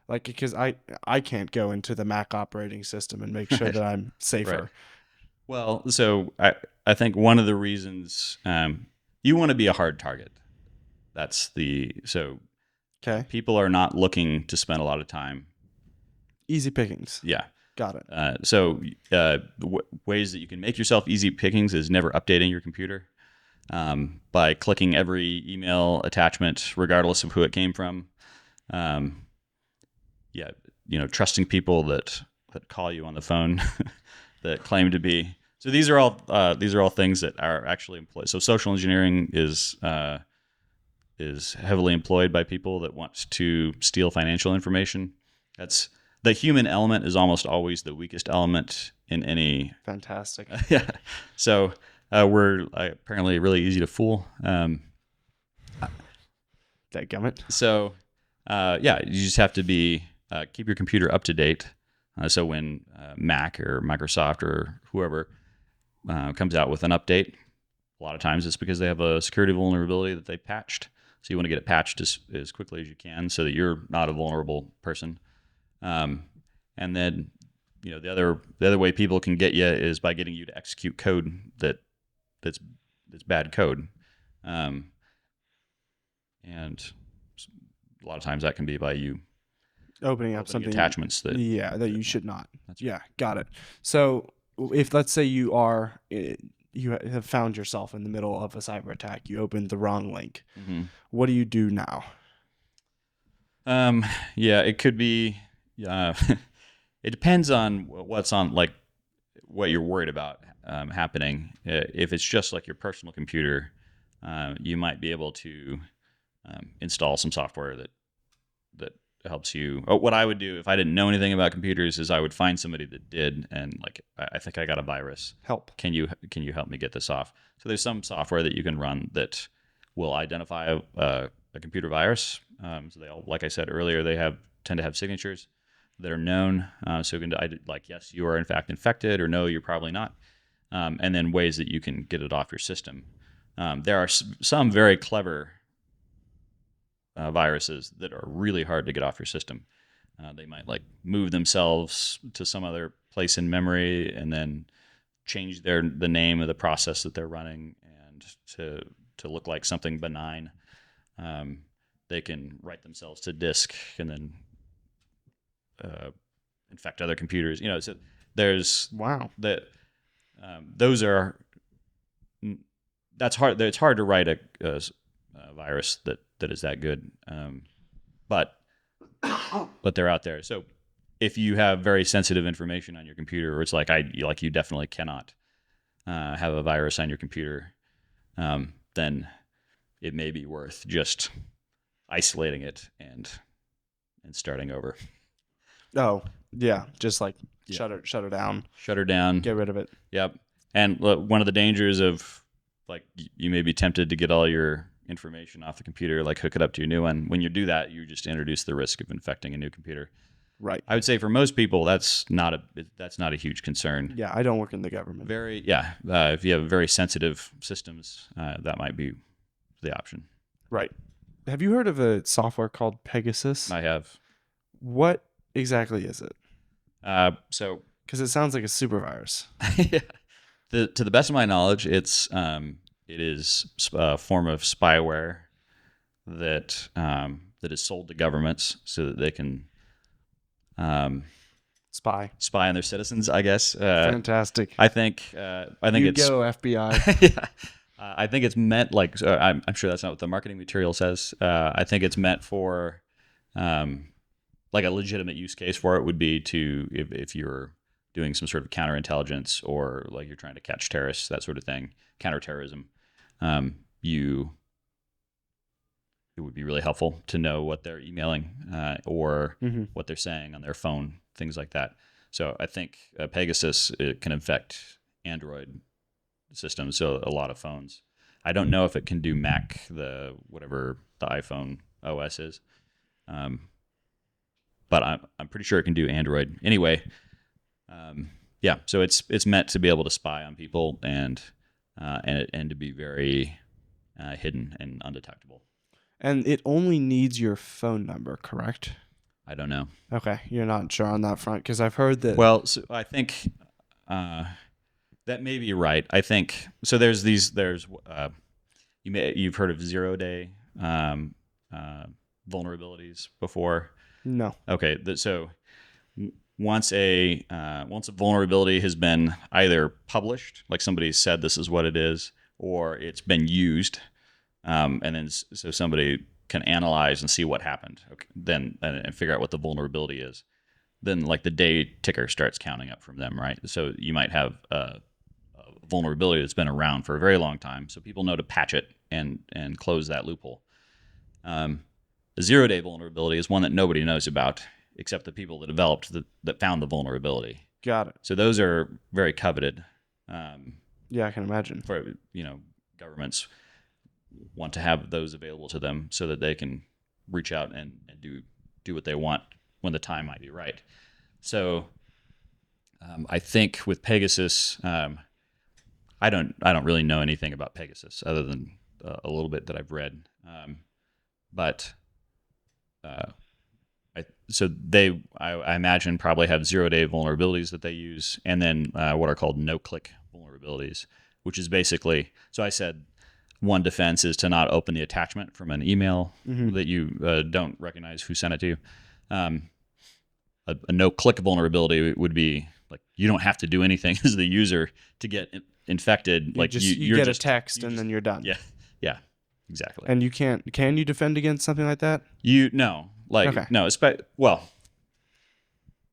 like, because I can't go into the Mac operating system and make sure that I'm safer. Right. Well, so I think one of the reasons you want to be a hard target. Okay. People are not looking to spend a lot of time. Easy pickings. Yeah. Got it. Ways that you can make yourself easy pickings is never updating your computer by clicking every email attachment, regardless of who it came from. Trusting people that call you on the phone that claim to be. So these are all things that are actually employed. So social engineering is heavily employed by people that want to steal financial information. The human element is almost always the weakest element in any. Fantastic. Yeah. So we're apparently really easy to fool. Dadgummit. So you just have to keep your computer up to date. So when Mac or Microsoft or whoever comes out with an update, a lot of times it's because they have a security vulnerability that they patched. So you want to get it patched as quickly as you can so that you're not a vulnerable person. And then, the other way people can get you is by getting you to execute code that's bad code. And a lot of times that can be by you opening up something attachments that you should not. Got it. So if, let's say, you have found yourself in the middle of a cyber attack, you opened the wrong link. Mm-hmm. What do you do now? It could be. It depends on what's on, like, what you're worried about happening. If it's just like your personal computer, you might be able to install some software that helps you. What I would do if I didn't know anything about computers is I would find somebody that did, and like, I think I got a virus. Help. Can you help me get this off? So there's some software that you can run that will identify a computer virus. So they all, like I said earlier, tend to have signatures. that are known. So you can like, yes, you are in fact infected, or no, you're probably not. And then ways that you can get it off your system. There are some very clever viruses that are really hard to get off your system. They might like move themselves to some other place in memory and then change the name of the process that they're running and to look like something benign. They can write themselves to disk and then infect other computers. So there's Wow. that. Those are that's hard. It's hard to write a virus that is that good. But they're out there. So if you have very sensitive information on your computer, or it's like you definitely cannot have a virus on your computer, then it may be worth just isolating it and starting over. Oh, yeah. Just like Yeah. shut her down. Shut her down. Get rid of it. Yep. And one of the dangers of like you may be tempted to get all your information off the computer, like hook it up to your new one. When you do that, you just introduce the risk of infecting a new computer. Right. I would say for most people, that's not a huge concern. Yeah, I don't work in the government. If you have very sensitive systems, that might be the option. Right. Have you heard of a software called Pegasus? I have. What exactly is it? So Because it sounds like a super virus. to the best of my knowledge, it is a form of spyware that is sold to governments so that they can Spy. spy on their citizens, I guess. Fantastic. I think it's go FBI. yeah. I think it's meant like I'm sure that's not what the marketing material says. I think it's meant for like a legitimate use case for it would be to if you're doing some sort of counterintelligence or like you're trying to catch terrorists, that sort of thing, counterterrorism. It would be really helpful to know what they're emailing or what they're saying on their phone, things like that. So I think Pegasus it can infect Android systems, so a lot of phones. I don't know if it can do Mac, whatever the iPhone OS is, but I'm pretty sure it can do Android. Anyway, so it's meant to be able to spy on people and to be very hidden and undetectable. And it only needs your phone number, correct? I don't know. Okay, you're not sure on that front because I've heard that. Well, so I think that may be right. I think so. There's you've heard of 0-day vulnerabilities before. No. Okay, so once a vulnerability has been either published, like somebody said this is what it is, or it's been used, and then so somebody can analyze and see what happened, then and figure out what the vulnerability is. Then like the day ticker starts counting up from them, right? So you might have a vulnerability that's been around for a very long time, so people know to patch it and close that loophole. The 0-day vulnerability is one that nobody knows about except the people that developed that found the vulnerability. Got it. So those are very coveted. Yeah, I can imagine. For governments want to have those available to them so that they can reach out and do what they want when the time might be right. So I think with Pegasus, I don't really know anything about Pegasus other than a little bit that I've read. I imagine probably have 0-day vulnerabilities that they use, and then what are called no-click vulnerabilities, which is basically, so I said one defense is to not open the attachment from an email that you don't recognize who sent it to you. A no-click vulnerability would be like you don't have to do anything as the user to get infected. You get a text and then you're done. Yeah, exactly. And you can you defend against something like that?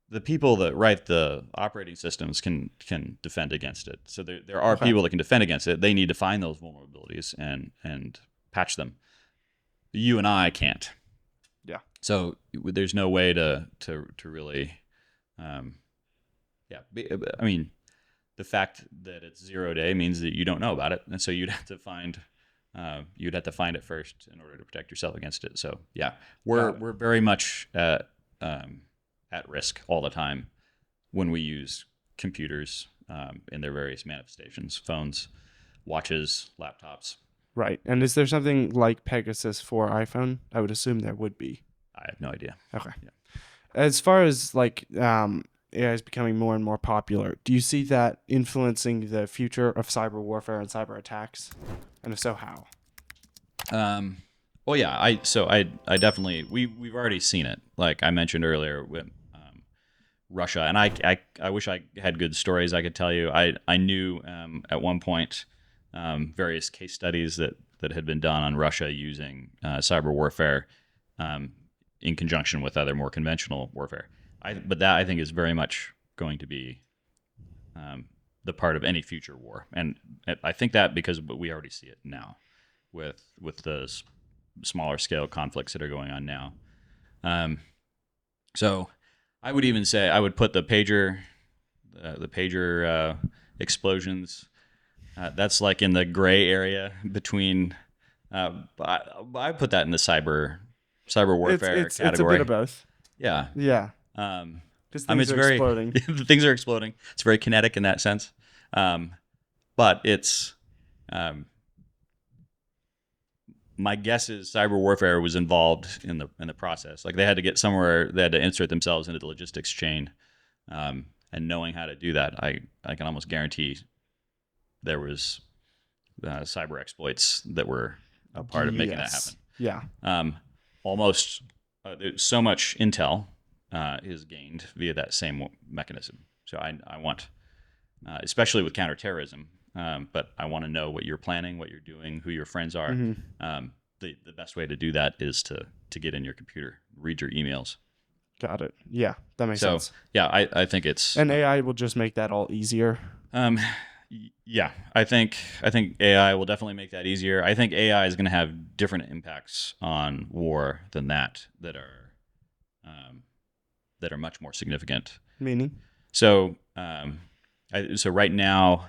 The people that write the operating systems can defend against it. So there are people that can defend against it. They need to find those vulnerabilities and patch them. You and I can't. Yeah. So there's no way to really, I mean, the fact that it's 0-day means that you don't know about it, and so you'd have to find it first in order to protect yourself against it. So yeah, we're very much at risk all the time when we use computers in their various manifestations, phones, watches, laptops. Right. And is there something like Pegasus for iPhone? I would assume there would be. I have no idea. Okay. Yeah. As far as like AI is becoming more and more popular, do you see that influencing the future of cyber warfare and cyber attacks? And if so, how? Well, yeah, I definitely we've already seen it. Like I mentioned earlier with Russia, and I wish I had good stories I could tell you. I knew at one point various case studies that had been done on Russia using cyber warfare in conjunction with other more conventional warfare. But that I think is very much going to be the part of any future war, and I think that because we already see it now with the smaller scale conflicts that are going on now. So I would even say I would put the pager explosions. That's like in the gray area between. I put that in the cyber warfare It's a bit category. of both. Yeah. Yeah. Um, Because I mean, things it's are very exploding. the things are exploding. It's very kinetic in that sense. But it's my guess is cyber warfare was involved in the process. Like they had to get somewhere, they had to insert themselves into the logistics chain, and knowing how to do that, I can almost guarantee there was cyber exploits that were a part of making that happen. Yes. Yeah. Almost so much intel is gained via that same mechanism. So I want, especially with counterterrorism, but I want to know what you're planning, what you're doing, who your friends are. The best way to do that is to get in your computer, read your emails. Got it. Yeah, that makes So sense. yeah, I think it's And AI will just make that all easier. um, yeah, I think AI will definitely make that easier. I think AI is going to have different impacts on war than that are much more significant. Meaning? So so right now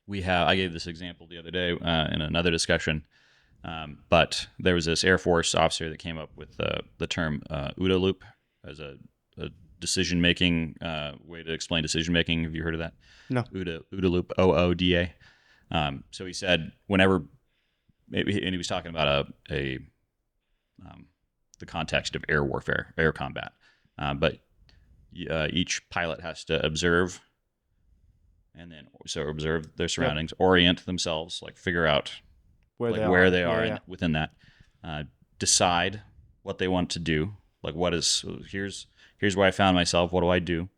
I gave this example the other day in another discussion, but there was this Air Force officer that came up with the term OODA loop as a decision making way to explain decision making. Have you heard of that? No. OODA loop, OODA. So he said whenever, and he was talking about the context of air warfare, air combat, but each pilot has to observe, and then observe their surroundings, orient themselves, like figure out where they are within that, decide what they want to do, like here's where I found myself, what do I do,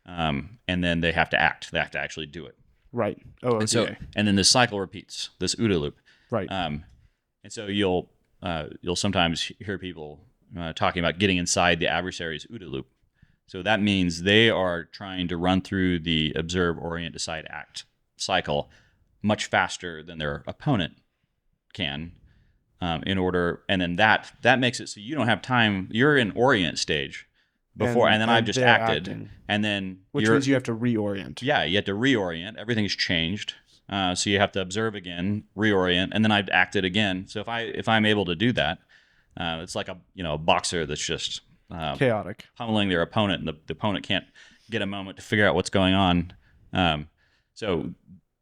and then they have to act, they have to actually do it. Right. Oh, okay. And then this cycle repeats, this OODA loop. Right. And so you'll sometimes hear people talking about getting inside the adversary's OODA loop. So that means they are trying to run through the observe, orient, decide, act cycle much faster than their opponent can, and then that makes it so you don't have time. You're in orient stage before, and then I've just acted, and then which means you have to reorient. Yeah, you have to reorient. Everything's changed, so you have to observe again, reorient, and then I've acted again. So if I'm able to do that, it's like a boxer that's just chaotic, pummeling their opponent, and the opponent can't get a moment to figure out what's going on. So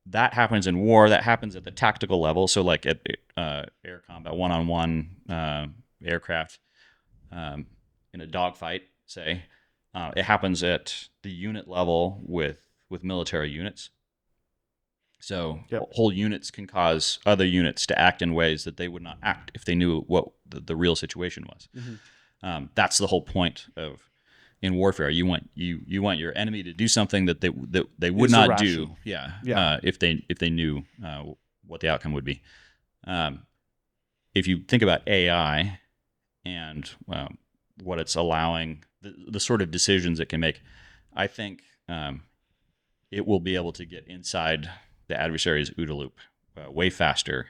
that happens in war. That happens at the tactical level. So like at air combat, one-on-one aircraft, in a dogfight, say, it happens at the unit level with military units. So whole units can cause other units to act in ways that they would not act if they knew what the real situation was. Mm-hmm. That's the whole point of in warfare. You want your enemy to do something that they would not do. If they knew what the outcome would be. If you think about AI and what it's allowing, the sort of decisions it can make, I think it will be able to get inside the adversary's OODA loop way faster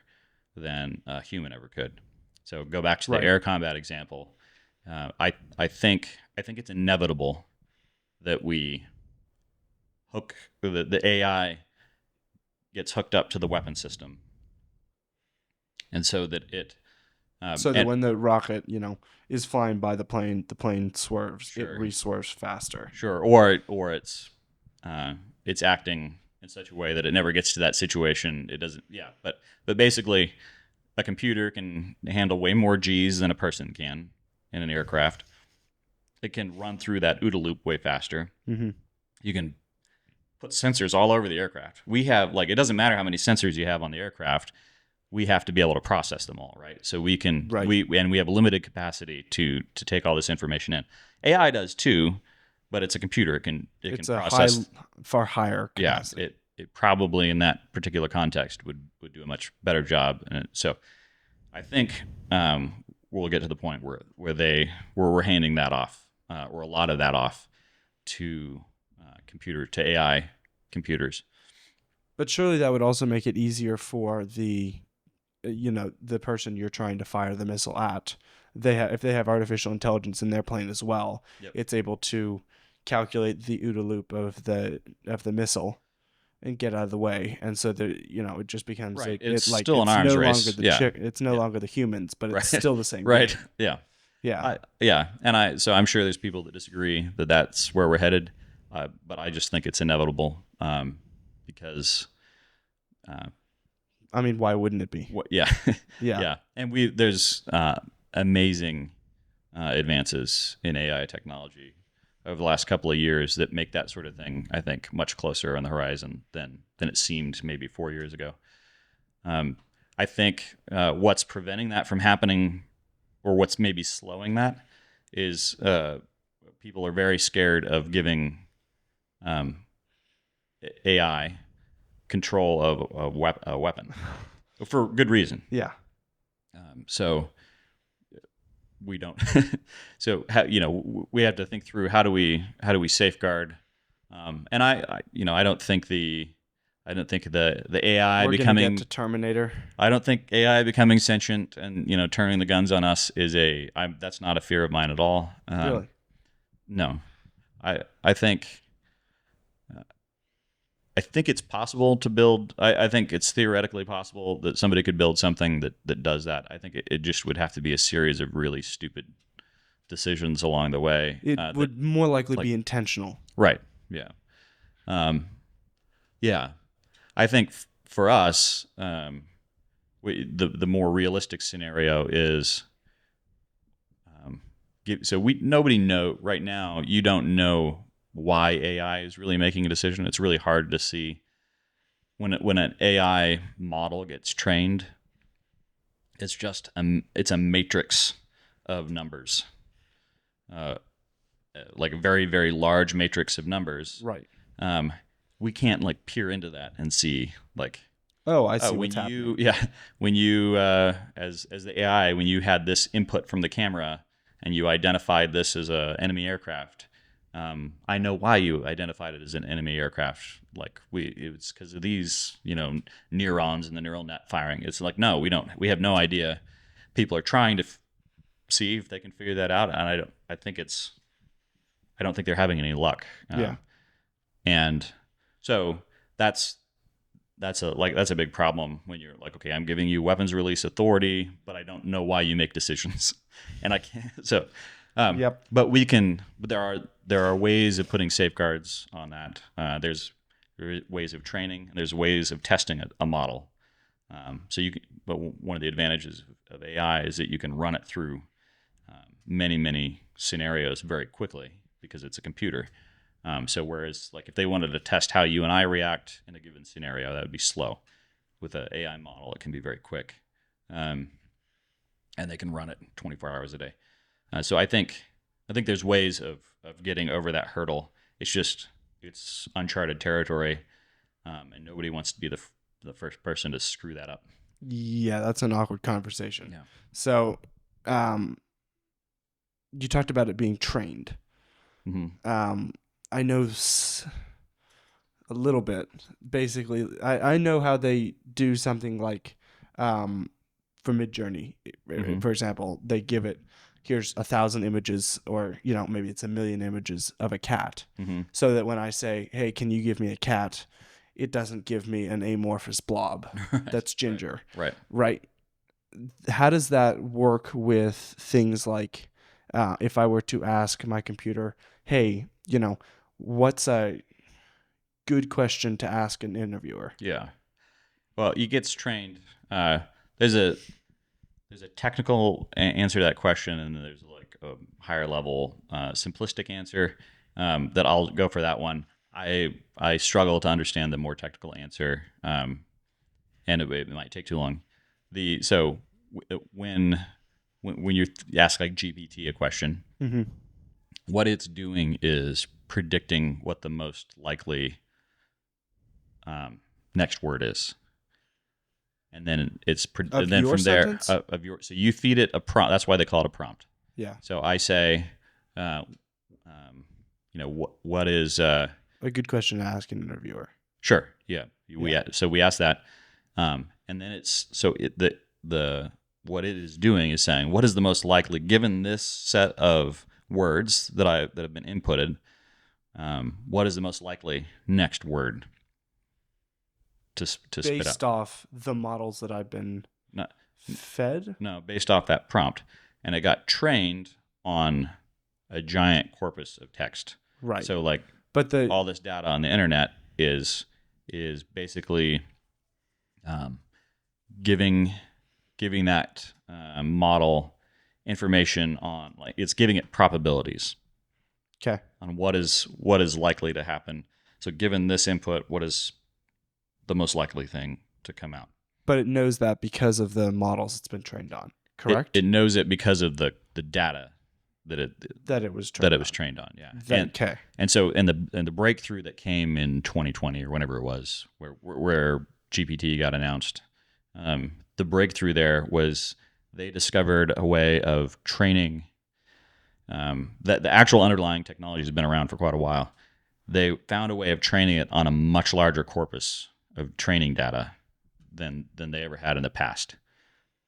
than a human ever could. So go back to the air combat example. I think it's inevitable that we hook the AI gets hooked up to the weapon system, and so that it So that And when the rocket, is flying by the plane swerves, it sure, reswerves faster. sure, or it's acting in such a way that it never gets to that situation. It doesn't. Yeah, but basically, a computer can handle way more G's than a person can in an aircraft. It can run through that OODA loop way faster. Mm-hmm. You can put sensors all over the aircraft. We have it doesn't matter how many sensors you have on the aircraft. We have to be able to process them all, right? So Right. we have a limited capacity to take all this information in. AI does too, but it's a computer. It can It's a high, process. far higher Yeah, capacity. it probably in that particular context would do a much better job. And so I think we'll get to the point where we're handing that off, or a lot of that off to AI computers. But surely that would also make it easier for the person you're trying to fire the missile at. If they have artificial intelligence in their plane as well, Yep. it's able to calculate the OODA loop of the missile and get out of the way, and so it just becomes Right. like It's like still an it's no arms longer race. the Yeah. it's no Yeah. longer the humans, but it's Right. still the same Right. game. Yeah. Yeah. Yeah. So I'm sure there's people that disagree that that's where we're headed, but I just think it's inevitable because I mean, why wouldn't it be? yeah, Yeah. yeah, and there's amazing advances in AI technology over the last couple of years that make that sort of thing, I think, much closer on the horizon than it seemed maybe 4 years ago. I think what's preventing that from happening, or what's maybe slowing that, is people are very scared of giving AI control of a weapon for good reason. Yeah. So we don't. So we have to think through how do we safeguard. And I don't think the AI We're gonna get becoming. to Terminator. I don't think AI becoming sentient and turning the guns on us is that's not a fear of mine at all. Really? No, I think. I think it's possible to build. I think it's theoretically possible that somebody could build something that does that. I think it just would have to be a series of really stupid decisions along the way. It would more likely like- be intentional. Right. Yeah. Yeah. I think for us, the more realistic scenario is. Nobody know right now. You don't know why AI is really making a decision. It's really hard to see when an AI model gets trained. It's just it's a matrix of numbers, like a very, very large matrix of numbers. Right. We can't peer into that and see Oh, I see when what's happening. when you as the AI, when you had this input from the camera and you identified this as a enemy aircraft. I know why you identified it as an enemy aircraft. It was because of these, neurons in the neural net firing. It's like, no, we don't. We have no idea. People are trying to see if they can figure that out, and I don't. I don't think they're having any luck. Yeah. And so that's a big problem when you're like, okay, I'm giving you weapons release authority, but I don't know why you make decisions, and I can't. So. Yep. But there are ways of putting safeguards on that. There's ways of training. There's ways of testing a model. But one of the advantages of AI is that you can run it through many scenarios very quickly because it's a computer. So whereas if they wanted to test how you and I react in a given scenario, that would be slow. With an AI model, it can be very quick, and they can run it 24 hours a day. So I think there's ways of getting over that hurdle. It's uncharted territory, and nobody wants to be the first person to screw that up. Yeah, that's an awkward conversation. Yeah. So, you talked about it being trained. Mm-hmm. I know a little bit. Basically, I know how they do something like for Midjourney, Mm-hmm. for example. They give it, here's 1,000 images, or maybe it's 1,000,000 images of a cat, Mm-hmm. so that when I say, hey, can you give me a cat, it doesn't give me an amorphous blob Right. that's ginger. Right. Right. how does that work with things like if I were to ask my computer, hey, what's a good question to ask an interviewer? Yeah. Well, it gets trained. There's a technical answer to that question, and then there's like a higher level simplistic answer. That I'll go for that one. I struggle to understand the more technical answer, and it might take too long. When you ask like GPT a question, Mm-hmm. what it's doing is predicting what the most likely next word is, and then Of and then your from there sentence? of your so you feed it a prompt. That's why they call it a prompt. Yeah. So I say, uh, what is A good question to ask an interviewer. sure, yeah. Yeah. We ask that, and then it's so it the what it is doing is saying what is the most likely given this set of words that have been inputted. What is the most likely next word to spit out? Based off the models that I've been Not, fed? no, based off that prompt, and it got trained on a giant corpus of text. Right. So like But all this data on the internet is basically giving that model information on like it's giving it probabilities okay. on what is likely to happen. So given this input, what is the most likely thing to come out? But it knows that because of the models it's been trained on, correct? It knows it because of the data that that it was trained trained on. Yeah. Okay. And so the breakthrough that came in 2020 or whenever it was, where GPT got announced, the breakthrough there was they discovered a way of training. That the actual underlying technology has been around for quite a while. They found a way of training it on a much larger corpus of training data than they ever had in the past.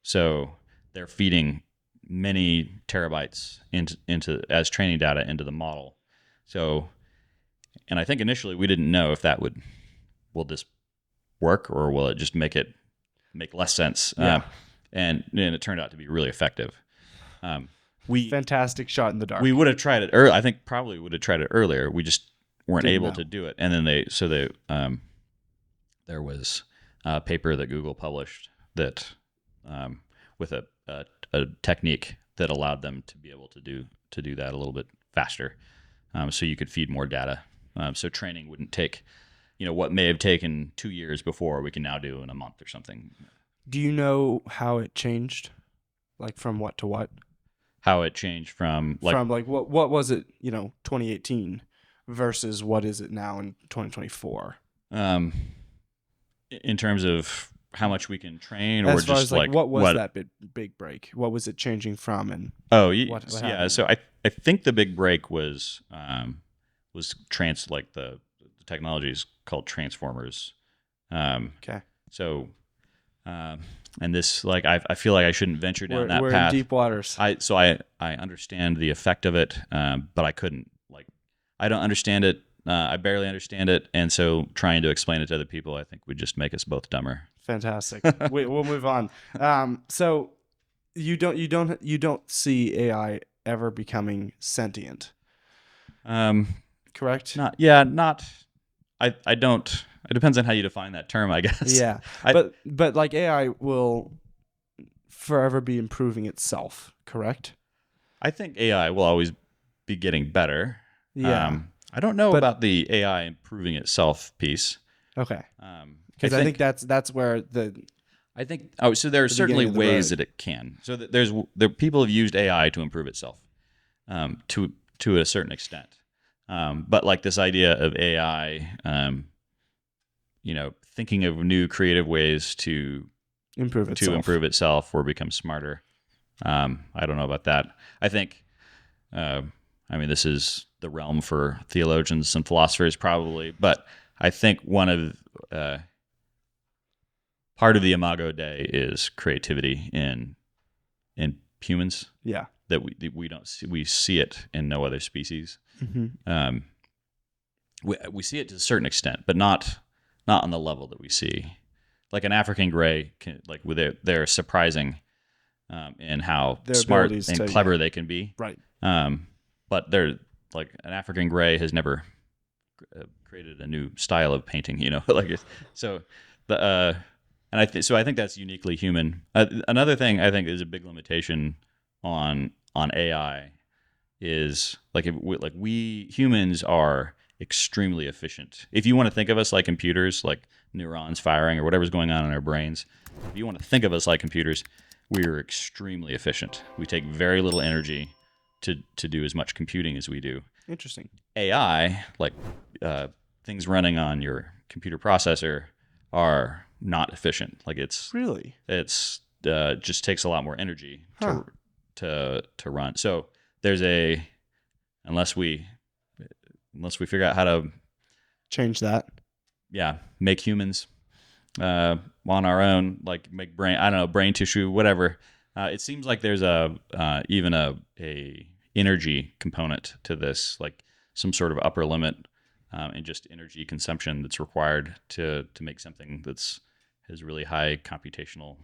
So they're feeding many terabytes into as training data into the model. So, and I think initially we didn't know if that will this work or will it just make less sense? Yeah. And it turned out to be really effective. Fantastic shot in the dark. We would have tried it early. I think probably would have tried it earlier. We just weren't Didn't able know. to do it. And then there was a paper that Google published that with a technique that allowed them to be able to do that a little bit faster. So you could feed more data. So training wouldn't take, what may have taken 2 years before we can now do in a month or something. Do you know how it changed? Like from what to what? How it changed from what was it, 2018 versus what is it now in 2024? In terms of how much we can train, As or far just as like what was that big break? What was it changing from? And what yeah. happened? So I think the big break was the technology is called transformers. Okay. So, and this I feel like I shouldn't venture down that we're path. in deep waters. I understand the effect of it, but I couldn't I don't understand it. I barely understand it, and so trying to explain it to other people, I think would just make us both dumber. Fantastic. We'll move on. So you don't see AI ever becoming sentient, correct? Not. I don't. It depends on how you define that term, I guess. Yeah, but like AI will forever be improving itself, correct? I think AI will always be getting better. Yeah. I don't know about the AI improving itself piece. Okay. Because I think that's where I think so there are certainly ways that it can. So there people have used AI to improve itself, to a certain extent. But like this idea of AI, thinking of new creative ways to improve itself or become smarter. I don't know about that. I think, this is the realm for theologians and philosophers probably, but I think one of part of the Imago Dei is creativity in humans. Yeah. That we don't see, we see it in no other species. Mm-hmm. We see it to a certain extent, but not on the level that we see. Like an African gray, they're surprising in how Their smart abilities and to, clever yeah. they can be. Right. But they're like an African gray has never created a new style of painting, like so the and I think that's uniquely human. Another thing I think is a big limitation on AI is like like we humans are extremely efficient. If you want to think of us like computers, like neurons firing or whatever's going on in our brains, if you want to think of us like computers, we are extremely efficient. We take very little energy to do as much computing as we do. Interesting. AI, like things running on your computer processor, are not efficient. Like Really? it's just takes a lot more energy Huh. to run. So there's unless we figure out how to Change that. make humans on our own, like make brain tissue, whatever. It seems like there's even a energy component to this, like some sort of upper limit in just energy consumption that's required to make something has really high computational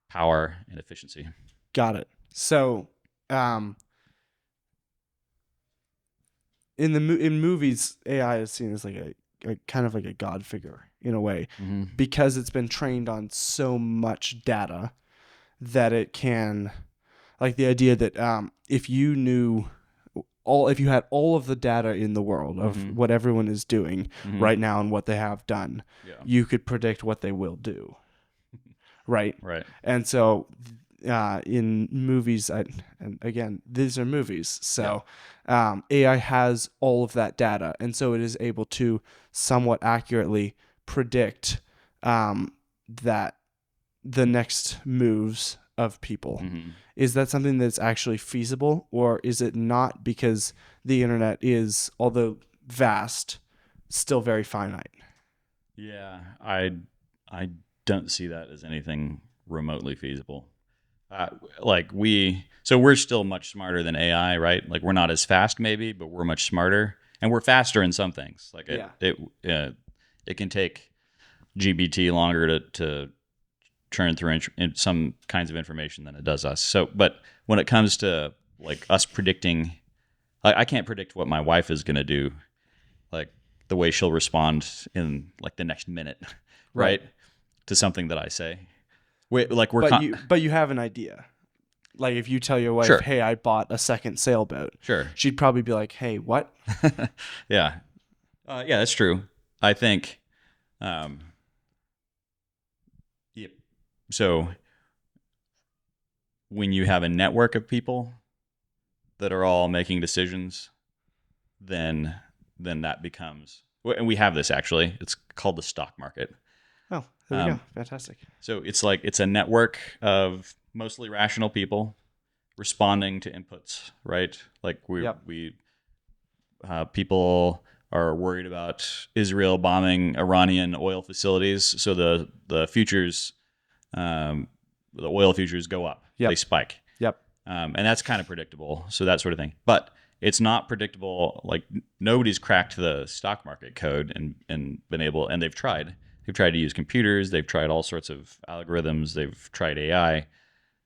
power and efficiency. Got it. So, in movies, AI is seen as like a kind of like a god figure in a way, Mm-hmm. because it's been trained on so much data that it can, like the idea that if you had all of the data in the world of Mm-hmm. what everyone is doing Mm-hmm. right now and what they have done, Yeah. you could predict what they will do. Right. Right. And so in movies, and again, these are movies, so AI has all of that data, and so it is able to somewhat accurately predict that the next moves of people. Mm-hmm. Is that something that's actually feasible, or is it not, because the internet is, although vast, still very finite? Yeah, I don't see that as anything remotely feasible. So we're still much smarter than AI, right? Like we're not as fast, maybe, but we're much smarter, and we're faster in some things. Like it can take GBT longer to churn through in some kinds of information than it does us. So, but when it comes to like us predicting, I can't predict what my wife is going to do, like the way she'll respond in like the next minute, right? To something that I say. But you have an idea. Like if you tell your wife, Sure. "Hey, I bought a second sailboat," Sure. she'd probably be like, "Hey, what?" Yeah. Yeah, that's true. I think. Yep. So when you have a network of people that are all making decisions, then that becomes, and we have this actually. It's called the stock market. Oh, there we go. Fantastic. So it's a network of mostly rational people responding to inputs, right? Like people are worried about Israel bombing Iranian oil facilities, so the futures, the oil futures go up, they spike, and that's kind of predictable. So that sort of thing, but it's not predictable. Like nobody's cracked the stock market code and been able, and they've tried. They've tried to use computers. They've tried all sorts of algorithms. They've tried AI,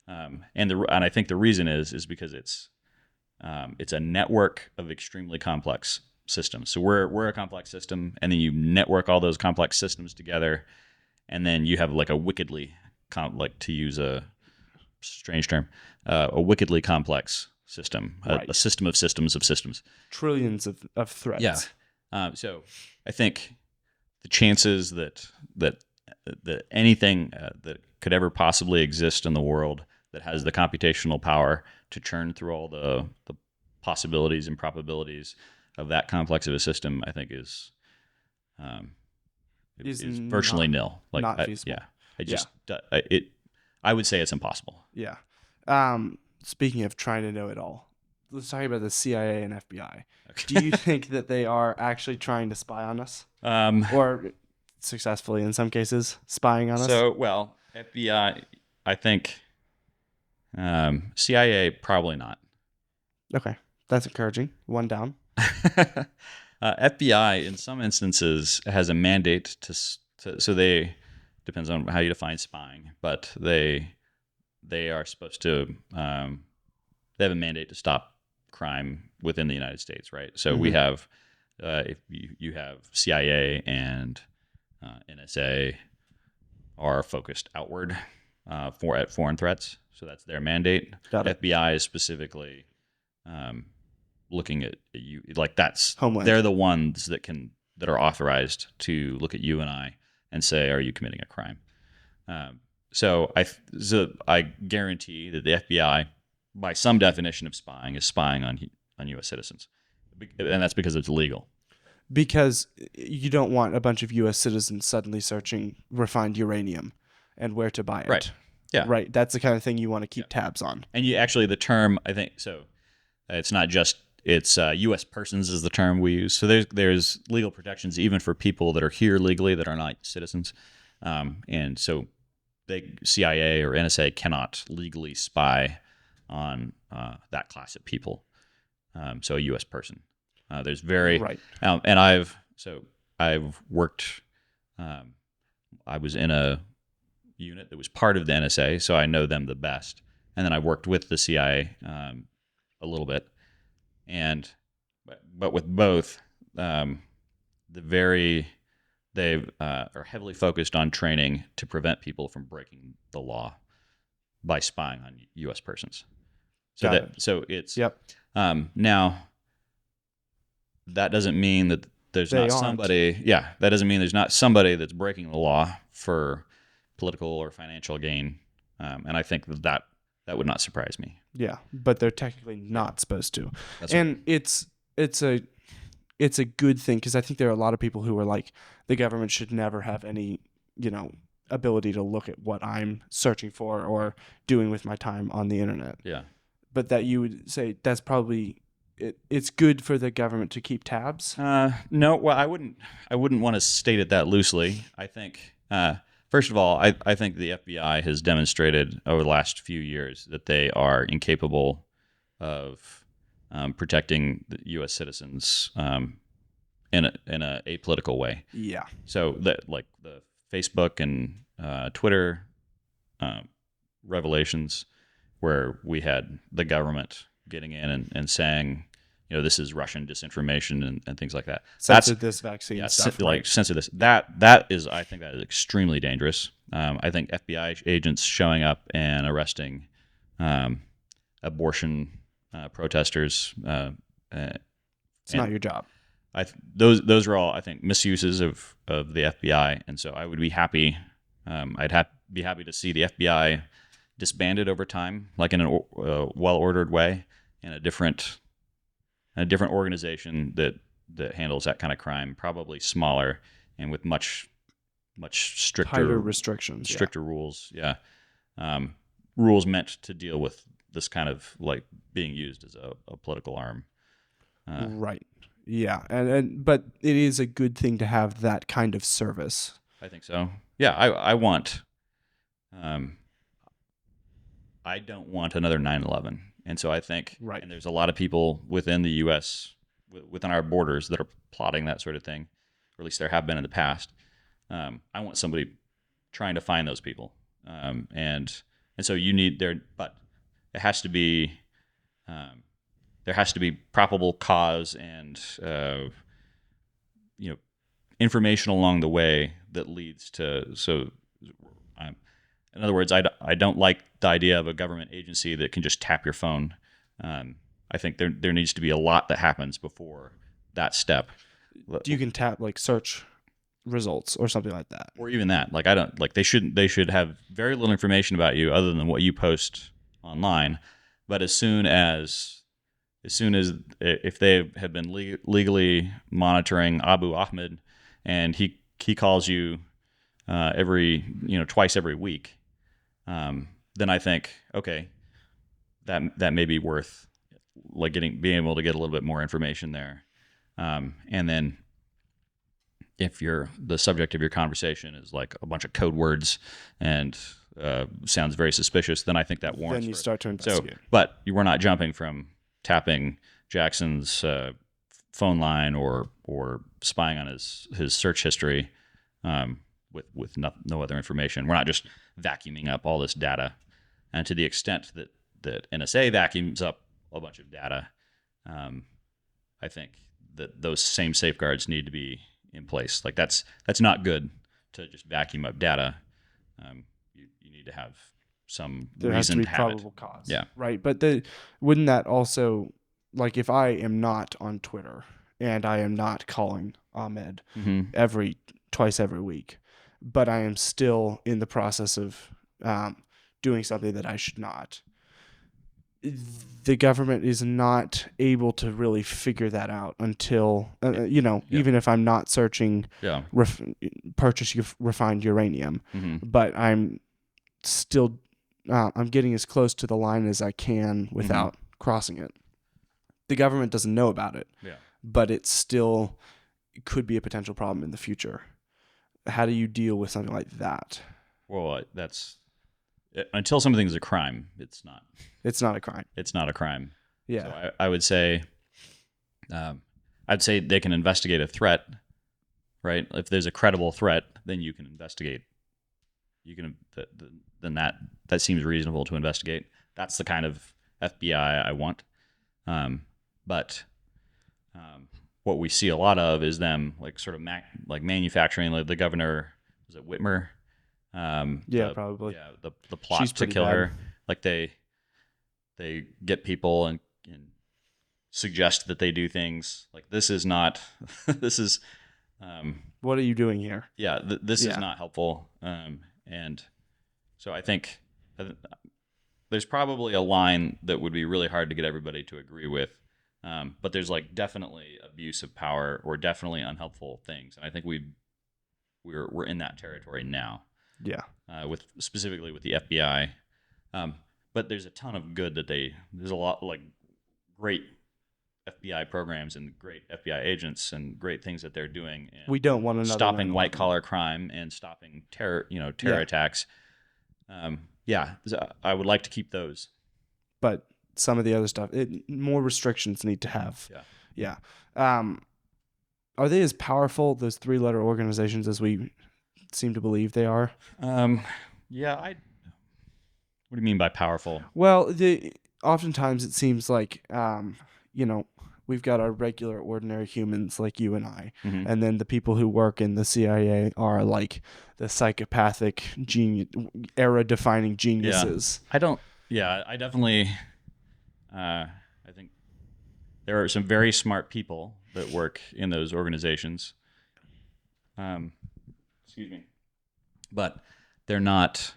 and I think the reason is because it's a network of extremely complex systems. So we're a complex system, and then you network all those complex systems together, and then you have like a wickedly, like to use a strange term, a wickedly complex system, a system of systems of systems, trillions of threads. Yeah. So I think the chances that anything that could ever possibly exist in the world that has the computational power to churn through all the possibilities and probabilities of that complex of a system, I think is virtually nil. Like not feasible. I would say it's impossible. Yeah. Speaking of trying to know it all, let's talk about the CIA and FBI. Okay. Do you think that they are actually trying to spy on us, or successfully in some cases spying on us? So, well, FBI, I think. CIA, probably not. Okay, that's encouraging. One down. FBI, in some instances, has a mandate to so they, depends on how you define spying, but they they are supposed to they have a mandate to stop crime within the United States, right? So we have if you have CIA and NSA are focused outward at foreign threats, so that's their mandate. Got it. FBI is specifically looking at you, like that's Homeland. they're the ones that are authorized to look at you and I and say, are you committing a crime? So I guarantee that the FBI, by some definition of spying, is spying on U.S. citizens, and that's because it's illegal. Because you don't want a bunch of U.S. citizens suddenly searching refined uranium and where to buy it. Right. Yeah. Right. That's the kind of thing you want to keep tabs on. And you actually, the term, I think, so it's not just, it's U.S. persons is the term we use. So there's legal protections even for people that are here legally that are not citizens. And so CIA or NSA cannot legally spy on that class of people. So a U.S. person. There's very Right. And I've worked. I was in a unit that was part of the NSA, so I know them the best. And then I worked with the CIA a little bit, but with both, they are heavily focused on training to prevent people from breaking the law by spying on U.S. persons. So it's Yep. now. That doesn't mean that there's not somebody. Yeah, that doesn't mean there's not somebody that's breaking the law for political or financial gain. And I think that would not surprise me. Yeah, but they're technically not supposed to. That's and it's a good thing, because I think there are a lot of people who are like, the government should never have any, ability to look at what I'm searching for or doing with my time on the internet. Yeah. But that you would say that's probably it's good for the government to keep tabs. No, well, I wouldn't want to state it that loosely. I think first of all, I think the FBI has demonstrated over the last few years that they are incapable of protecting the U.S. citizens in a apolitical way. Yeah. So that, like the Facebook and Twitter revelations, where we had the government getting in and saying, this is Russian disinformation and things like that. Censored this vaccine stuff. Like censor this. I think that is extremely dangerous. I think FBI agents showing up and arresting abortion protesters. It's not your job. Those are all, I think, misuses of the FBI, and so I would be happy. Be happy to see the FBI disbanded over time, like in a well-ordered way, in a different organization that handles that kind of crime, probably smaller and with much stricter, tighter restrictions, stricter rules. Yeah, rules meant to deal with this kind of like being used as a political arm. Right. Yeah, but it is a good thing to have that kind of service. I think so. Yeah, I want. I don't want another 9/11, and so I think, right. And there's a lot of people within the U.S., within our borders, that are plotting that sort of thing, or at least there have been in the past. I want somebody trying to find those people, and so you need there, but it has to be. There has to be probable cause and information along the way that leads to. So, in other words, I don't like the idea of a government agency that can just tap your phone. I think there needs to be a lot that happens before that step. You can tap like search results or something like that, or even that. Like I don't like they should have very little information about you other than what you post online. But as soon as if they have been legally monitoring Abu Ahmed and he calls you twice every week, then I think, okay, that may be worth like being able to get a little bit more information there. And then if the subject of your conversation is like a bunch of code words and sounds very suspicious, then I think that warrants. Then you start to investigate. So, but you were not jumping from tapping Jackson's phone line or spying on his search history with no other information. We're not just vacuuming up all this data And to the extent that NSA vacuums up a bunch of data, I think that those same safeguards need to be in place. Like that's not good to just vacuum up data. You need to have some There has to reason be to have it. probable cause. Yeah. Right. But wouldn't that also, like, if I am not on Twitter and I am not calling Ahmed twice every week, but I am still in the process of doing something that I should not, the government is not able to really figure that out until, even if I'm not searching Yeah. purchase refined uranium, but I'm still, I'm getting as close to the line as I can without crossing it. The government doesn't know about it, but it still could be a potential problem in the future. How do you deal with something like that? Well, that's until something's a crime, it's not. It's not a crime. It's not a crime. Yeah. So I would say, I'd say they can investigate a threat, right? If there's a credible threat, then you can investigate. You can then that seems reasonable to investigate. That's the kind of FBI I want. But what we see a lot of is them like sort of manufacturing. Like the governor, was it Whitmer? Probably. Yeah, the plot to kill her. Like they get people and suggest that they do things like this is not. This is. What are you doing here? Yeah, this is not helpful. And so I think there's probably a line that would be really hard to get everybody to agree with. But there's like definitely abuse of power or definitely unhelpful things. And I think we're in that territory now. Yeah. Specifically with the FBI. But there's a ton of good there's a lot like great FBI programs and great FBI agents and great things that they're doing. And we don't want another stopping white collar crime and stopping terror attacks. I would like to keep those. But some of the other stuff, more restrictions need to have. Yeah. Are they as powerful, those 3-letter organizations, as we seem to believe they are? What do you mean by powerful? Well, oftentimes it seems like, we've got our regular, ordinary humans like you and I, and then the people who work in the CIA are like the psychopathic genius, era-defining geniuses. I definitely. I think there are some very smart people that work in those organizations. Excuse me, but they're not.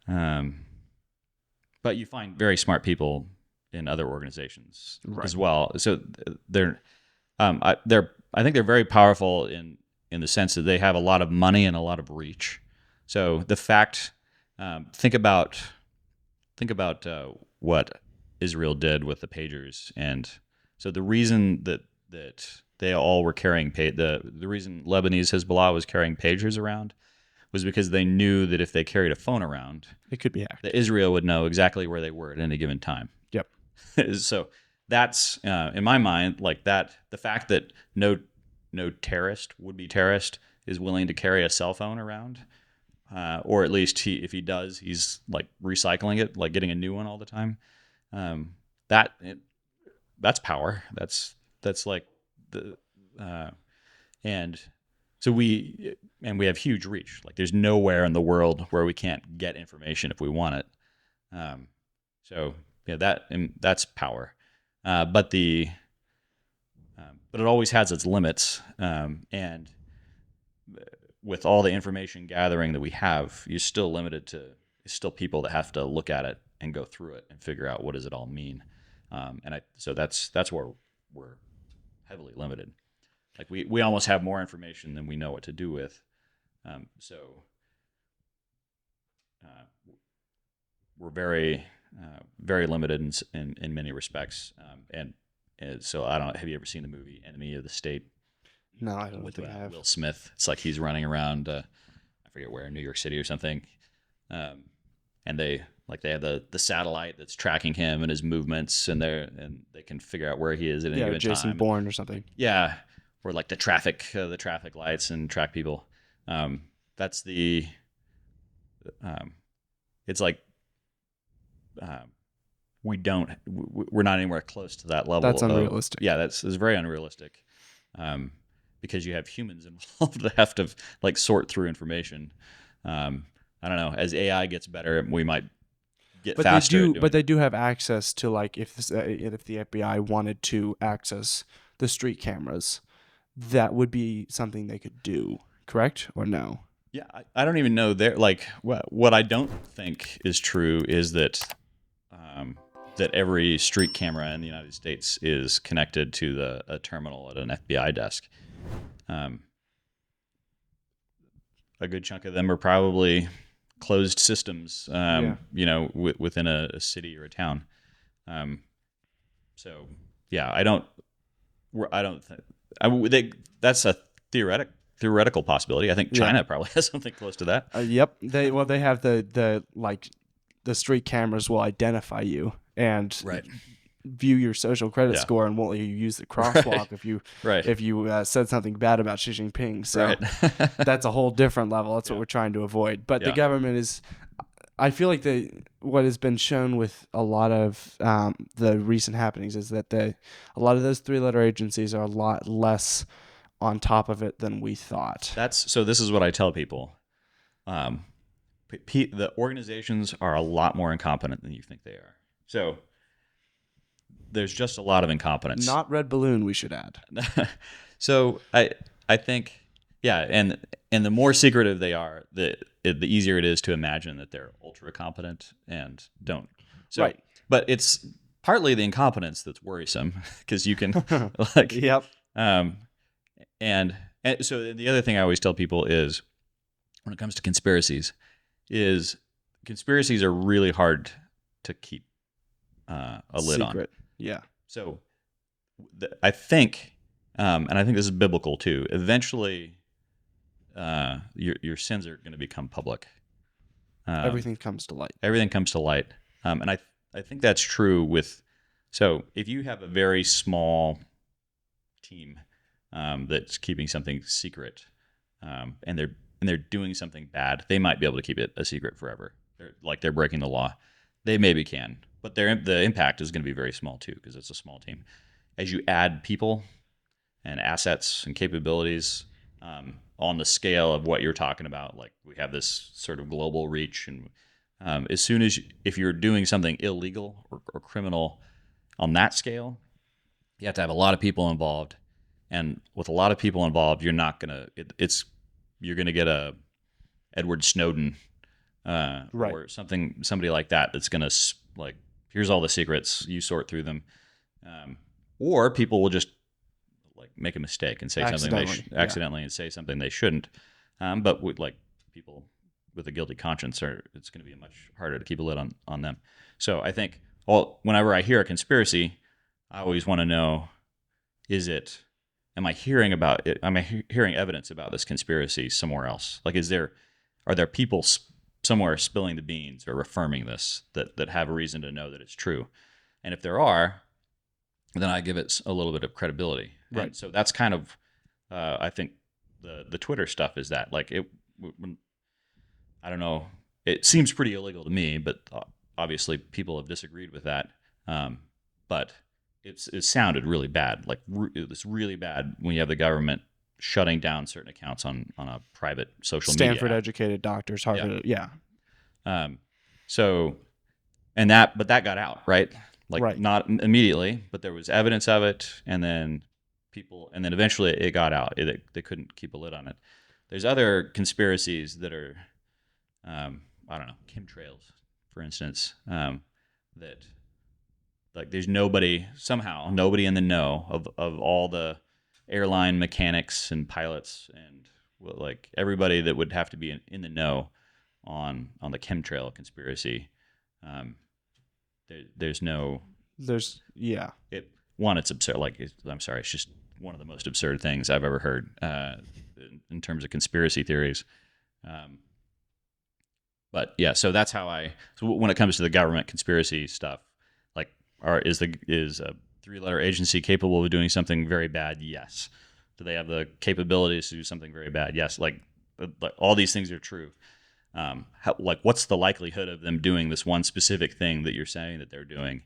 But you find very smart people in other organizations as well. So I think they're very powerful in the sense that they have a lot of money and a lot of reach. So the fact, think about what Israel did with the pagers, and so the reason that they all were carrying the reason Lebanese Hezbollah was carrying pagers around was because they knew that if they carried a phone around, it could be hacked. That Israel would know exactly where they were at any given time. Yep. So that's in my mind like that. The fact that no would-be terrorist is willing to carry a cell phone around, or at least if he does, he's like recycling it, like getting a new one all the time. That's power. That's like the and so we have huge reach. Like there's nowhere in the world where we can't get information if we want it. That's power. But it always has its limits. And with all the information gathering that we have, you're still limited to still people that have to look at it and go through it and figure out what does it all mean. So that's where we're heavily limited. Like we almost have more information than we know what to do with. We're very very limited in many respects. And so I don't. Have you ever seen the movie Enemy of the State? No, I don't with think I have. Will Smith. It's like he's running around. I forget where, New York City or something. And they have the satellite that's tracking him and his movements, and they can figure out where he is at any given Jason time. Bourne or something. Yeah, or like the traffic lights and track people. That's the. It's like we're not anywhere close to that level That's of, unrealistic. yeah, that's very unrealistic. Because you have humans involved that have to like sort through information. I don't know. As AI gets better, we might get But they faster at do, doing but they it. do have access to, like, if the FBI wanted to access the street cameras, that would be something they could do, correct or no? Yeah, I don't even know there. Like what I don't think is true is um, that every street camera in the United States is connected to a terminal at an FBI desk. Um, a good chunk of them are probably closed systems, Yeah. within a city or a town. Um, so yeah, I don't. I don't think that's a theoretical possibility. I think Yeah. China probably has something close to that. Yep. They have the like the street cameras will identify you and Right. view your social credit Yeah. score and won't let you use the Right. crosswalk if you Right. said something bad about Xi Jinping. So Right. that's a whole different level. That's what Yeah. we're trying to avoid. But the Yeah. government is. I feel like what has been shown with a lot of the recent happenings is that a lot of those three-letter agencies are a lot less on top of it than we thought. So. This is what I tell people. Um, the organizations are a lot more incompetent than you think they are. So there's just a lot of incompetence. Not Red Balloon, we should add. So I think, yeah, and the more secretive they are, the easier it is to imagine that they're ultra competent and don't. So, Right. But it's partly the incompetence that's worrisome because you can like, Yep. um, and so the other thing I always tell people is when it comes to conspiracies, is conspiracies are really hard to keep a lid on. Secret. Yeah. So I think, and I think this is biblical too. Eventually, your sins are going to become public. Everything comes to light. Everything comes to light, and I think that's true with. So if you have a very small team that's keeping something secret, and they're doing something bad, they might be able to keep it a secret forever. They're breaking the law. They maybe can, but the impact is going to be very small too because it's a small team. As you add people and assets and capabilities on the scale of what you're talking about, like we have this sort of global reach, and as soon as if you're doing something illegal or criminal on that scale, you have to have a lot of people involved, and with a lot of people involved, you're not gonna you're gonna get a Edward Snowden Right. or somebody like that that's gonna like, here's all the secrets, you sort through them, or people will just like make a mistake and say something accidentally and say something they shouldn't. But with like people with a guilty conscience, it's going to be much harder to keep a lid on them. So I think, whenever I hear a conspiracy, I always want to know, am I hearing about it? Am I hearing evidence about this conspiracy somewhere else? Like, are there people somewhere spilling the beans or affirming this that have a reason to know that it's true? And if there are, then I give it a little bit of credibility. Right. And so that's kind of, I think the Twitter stuff is that, like, I don't know, it seems pretty illegal to me, but obviously people have disagreed with that. But it sounded really bad. Like it's really bad when you have the government shutting down certain accounts on a private social media. Stanford educated doctors, Harvard. Yeah. So, but that got out, right? Like Right. not immediately, but there was evidence of it, and then eventually it got out. They couldn't keep a lid on it. There's other conspiracies that are, I don't know, chemtrails, for instance, that like there's nobody in the know of all the airline mechanics and pilots and like everybody that would have to be in the know on the chemtrail conspiracy. It's absurd. I'm sorry, it's just one of the most absurd things I've ever heard in terms of conspiracy theories. But yeah, so that's how so when it comes to the government conspiracy stuff, like, is a three-letter agency capable of doing something very bad? Yes. Do they have the capabilities to do something very bad? Yes. Like all these things are true. what's the likelihood of them doing this one specific thing that you're saying that they're doing,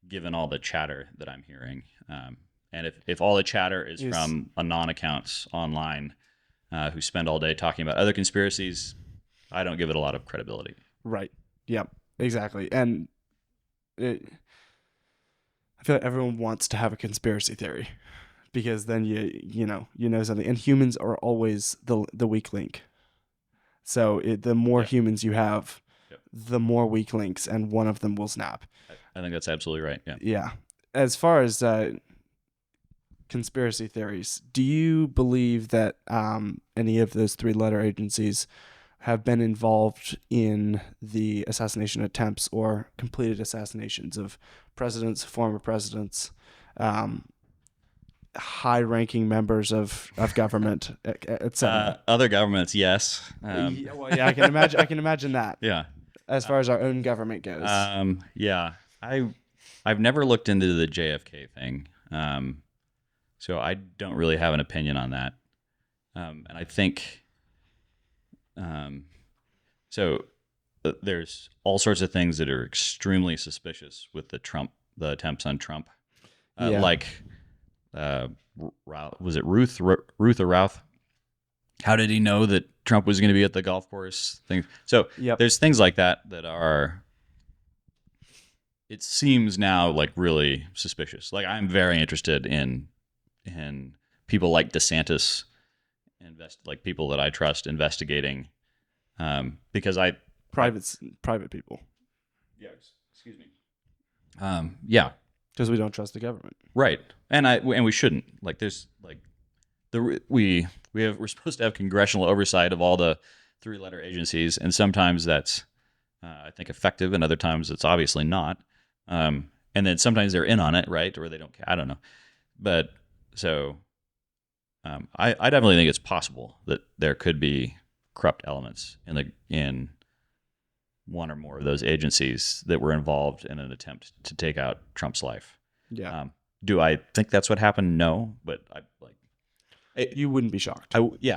given all the chatter that I'm hearing. And if all the chatter is Yes. from anon accounts online who spend all day talking about other conspiracies, I don't give it a lot of credibility. Right. Yep. Exactly. And I feel like everyone wants to have a conspiracy theory because then you know something. And humans are always the weak link. So the more humans you have, the more weak links, and one of them will snap. I think that's absolutely right. Yeah. Yeah. As far as conspiracy theories, do you believe that any of those three-letter agencies have been involved in the assassination attempts or completed assassinations of presidents, former presidents, high-ranking members of government, etc.? Other governments, yes. Yeah, I can imagine that. Yeah. As far as our own government goes. Yeah. I've never looked into the JFK thing, so I don't really have an opinion on that. And I think there's all sorts of things that are extremely suspicious with the attempts on Trump, like was it Ruth or Routh? How did he know that Trump was going to be at the golf course thing? So there's things like that are, it seems now like really suspicious. Like I'm very interested in people like DeSantis, like people that I trust investigating, because private people. Yeah, excuse me. Yeah, because we don't trust the government. Right, and we shouldn't. Like there's like we're supposed to have congressional oversight of all the three-letter agencies, and sometimes that's I think effective, and other times it's obviously not. And then sometimes they're in on it, right, or they don't care. I don't know, but so I definitely think it's possible that there could be corrupt elements in one or more of those agencies that were involved in an attempt to take out Trump's life. Yeah. Do I think that's what happened? No, but you wouldn't be shocked. I would in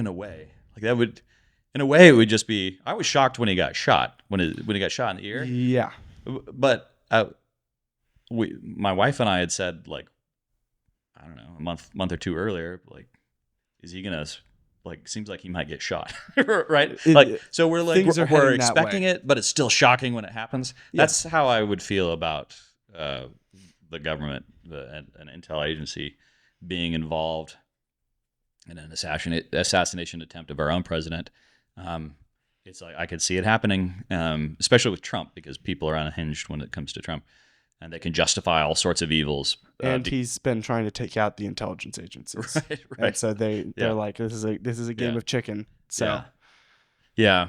a way. Like that would, in a way, it would just be. I was shocked when he got shot. When he got shot in the ear. Yeah. But my wife and I had said, like, I don't know, a month or two earlier, like, is he gonna, like, seems like he might get shot, right? So we're expecting it, but it's still shocking when it happens. Yeah. That's how I would feel about the government, an intel agency, being involved in an assassination attempt of our own president. It's like I could see it happening, especially with Trump, because people are unhinged when it comes to Trump, and they can justify all sorts of evils. And he's been trying to take out the intelligence agencies, right? And so they're like, this is a game of chicken. So, yeah,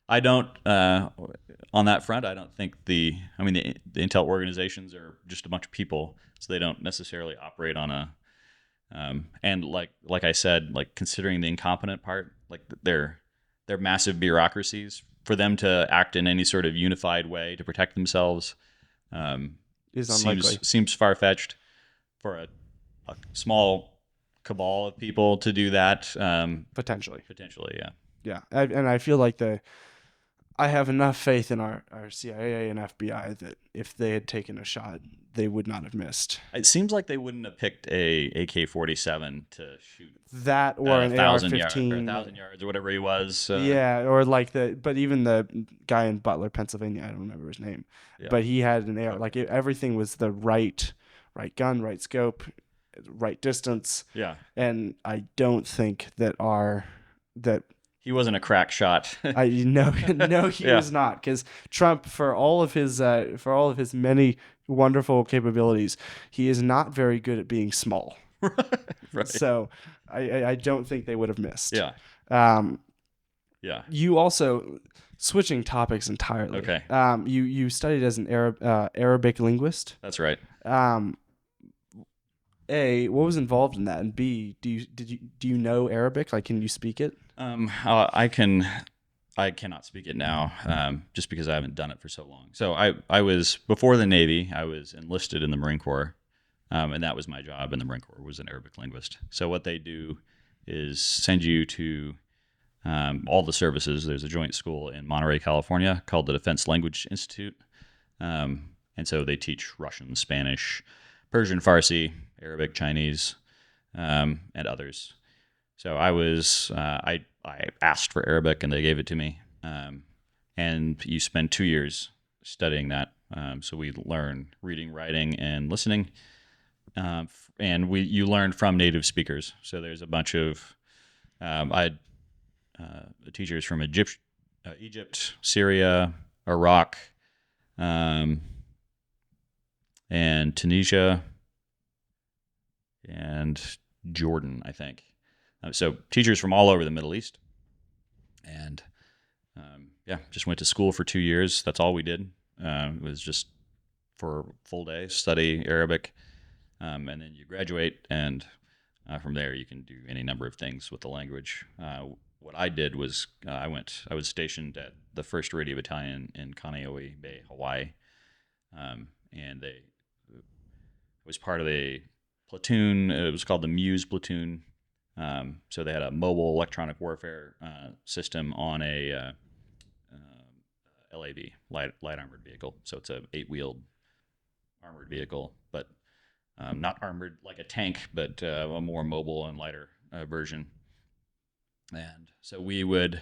I don't. On that front, I don't think the intel organizations are just a bunch of people, so they don't necessarily operate on a. And like I said, like considering the incompetent part, like they're massive bureaucracies. For them to act in any sort of unified way to protect themselves is unlikely. Seems far-fetched for a small cabal of people to do that. Potentially, yeah. Yeah, and I feel like I have enough faith in our CIA and FBI that if they had taken a shot, they would not have missed. It seems like they wouldn't have picked a AK-47 to shoot that or an AR-15 or 1,000 yards or whatever he was. Yeah, or like but even the guy in Butler, Pennsylvania, I don't remember his name, but he had an AR. Like everything was the right gun, right scope, right distance. Yeah, and I don't think that he wasn't a crack shot. No, he was not, because Trump, for all of his many wonderful capabilities, he is not very good at being small. Right. So I don't think they would have missed. Yeah. Yeah. You also, switching topics entirely. Okay. You studied as an Arabic linguist. That's right. A, what was involved in that, and B, do you know Arabic? Like, can you speak it? I cannot speak it now, just because I haven't done it for so long. So I was, before the Navy, I was enlisted in the Marine Corps, and that was my job in the Marine Corps, was an Arabic linguist. So what they do is send you to all the services. There's a joint school in Monterey, California called the Defense Language Institute. And so they teach Russian, Spanish, Persian, Farsi, Arabic, Chinese, and others. So I asked for Arabic and they gave it to me. And you spend 2 years studying that. So we learn reading, writing, and listening. And you learn from native speakers. So there's a bunch of I had teachers from Egypt, Syria, Iraq, and Tunisia, and Jordan, I think. So teachers from all over the Middle East, and just went to school for 2 years. That's all we did. It was just for a full day study Arabic, and then you graduate, and from there you can do any number of things with the language. What I did was I was stationed at the 1st Radio Battalion in Kaneohe Bay, Hawaii, and I was part of a platoon. It was called the Muse Platoon. So they had a mobile electronic warfare system on a LAV, light armored vehicle. So it's a 8-wheeled armored vehicle, but not armored like a tank, but a more mobile and lighter version. And so we would,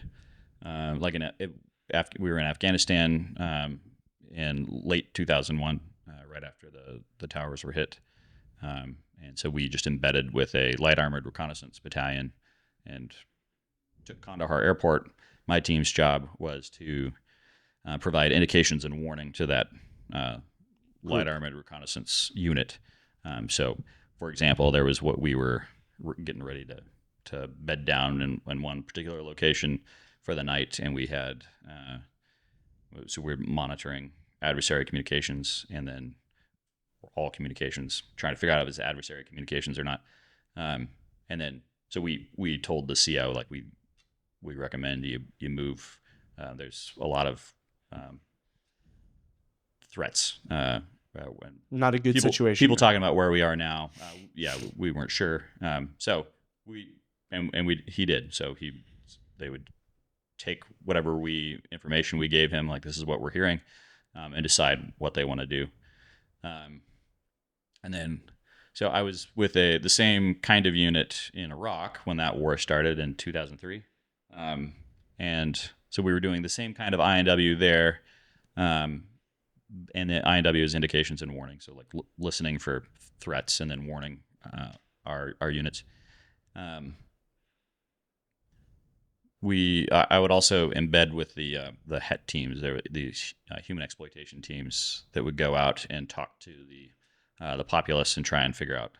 we were in Afghanistan in late 2001, right after the towers were hit. And so we just embedded with a light armored reconnaissance battalion and took Kandahar Airport. My team's job was to provide indications and warning to that light armored reconnaissance unit. So, for example, there was what we were getting ready to bed down in one particular location for the night, and we had so we're monitoring adversary communications and then all communications, trying to figure out if it's adversary communications or not. And then so we told the CO, like, we recommend you move. There's a lot of threats. Not a good situation. People talking about where we are now. We weren't sure. So he did. So they would take whatever information we gave him, like, this is what we're hearing, and decide what they want to do. And then, so I was with the same kind of unit in Iraq when that war started in 2003. And so we were doing the same kind of INW there. And the INW is indications and warning. So, like, listening for threats and then warning our units. I would also embed with the HET teams. There were these human exploitation teams that would go out and talk to the populace and try and figure out,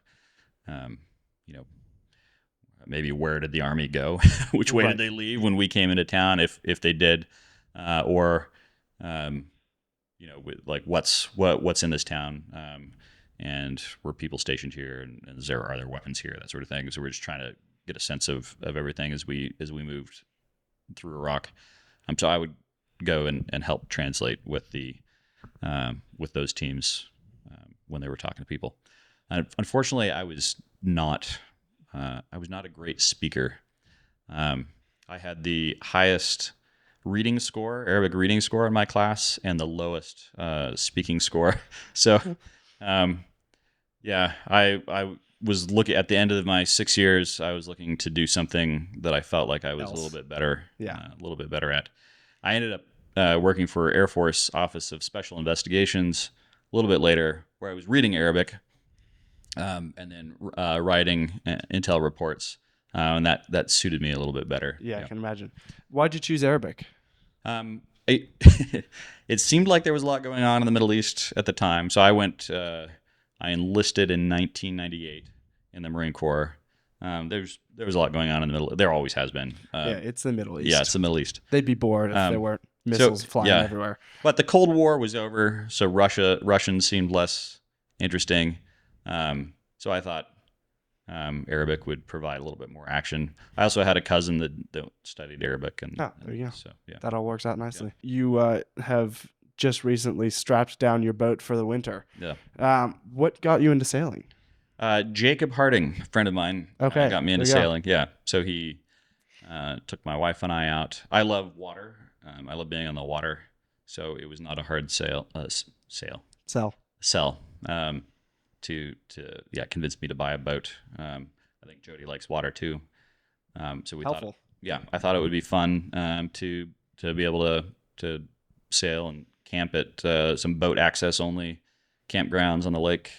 maybe where did the army go, which way did they leave when we came into town, if they did, or like what's in this town, and were people stationed here, and are there weapons here, that sort of thing. So we're just trying to get a sense of everything as we moved through Iraq. So I would go and help translate with with those teams when they were talking to people. Unfortunately, I was not a great speaker. I had the highest reading score, Arabic reading score in my class, and the lowest speaking score. So, I was looking at the end of my 6 years. I was looking to do something that I felt like I was a little bit better, at. I ended up working for Air Force Office of Special Investigations a little bit later, where I was reading Arabic, and then writing intel reports, and that suited me a little bit better. I can imagine. Why'd you choose Arabic? It seemed like there was a lot going on in the Middle East at the time, so I enlisted in 1998 in the Marine Corps. There was a lot going on in the Middle. There always has been. It's the Middle East. Yeah, it's the Middle East. They'd be bored if there weren't missiles flying everywhere. But the Cold War was over, so Russian seemed less interesting. So I thought Arabic would provide a little bit more action. I also had a cousin that studied Arabic, and there you go. So that all works out nicely. Yeah. You have just recently strapped down your boat for the winter. Yeah. What got you into sailing? Jacob Harding, a friend of mine, got me into sailing. Yeah. So he Took my wife and I out. I love water. I love being on the water, so it was not a hard So sell to convince me to buy a boat. I think Jody likes water too, so we thought, helpful. yeah, I thought it would be fun to be able to sail and camp at some boat access only campgrounds on the lake.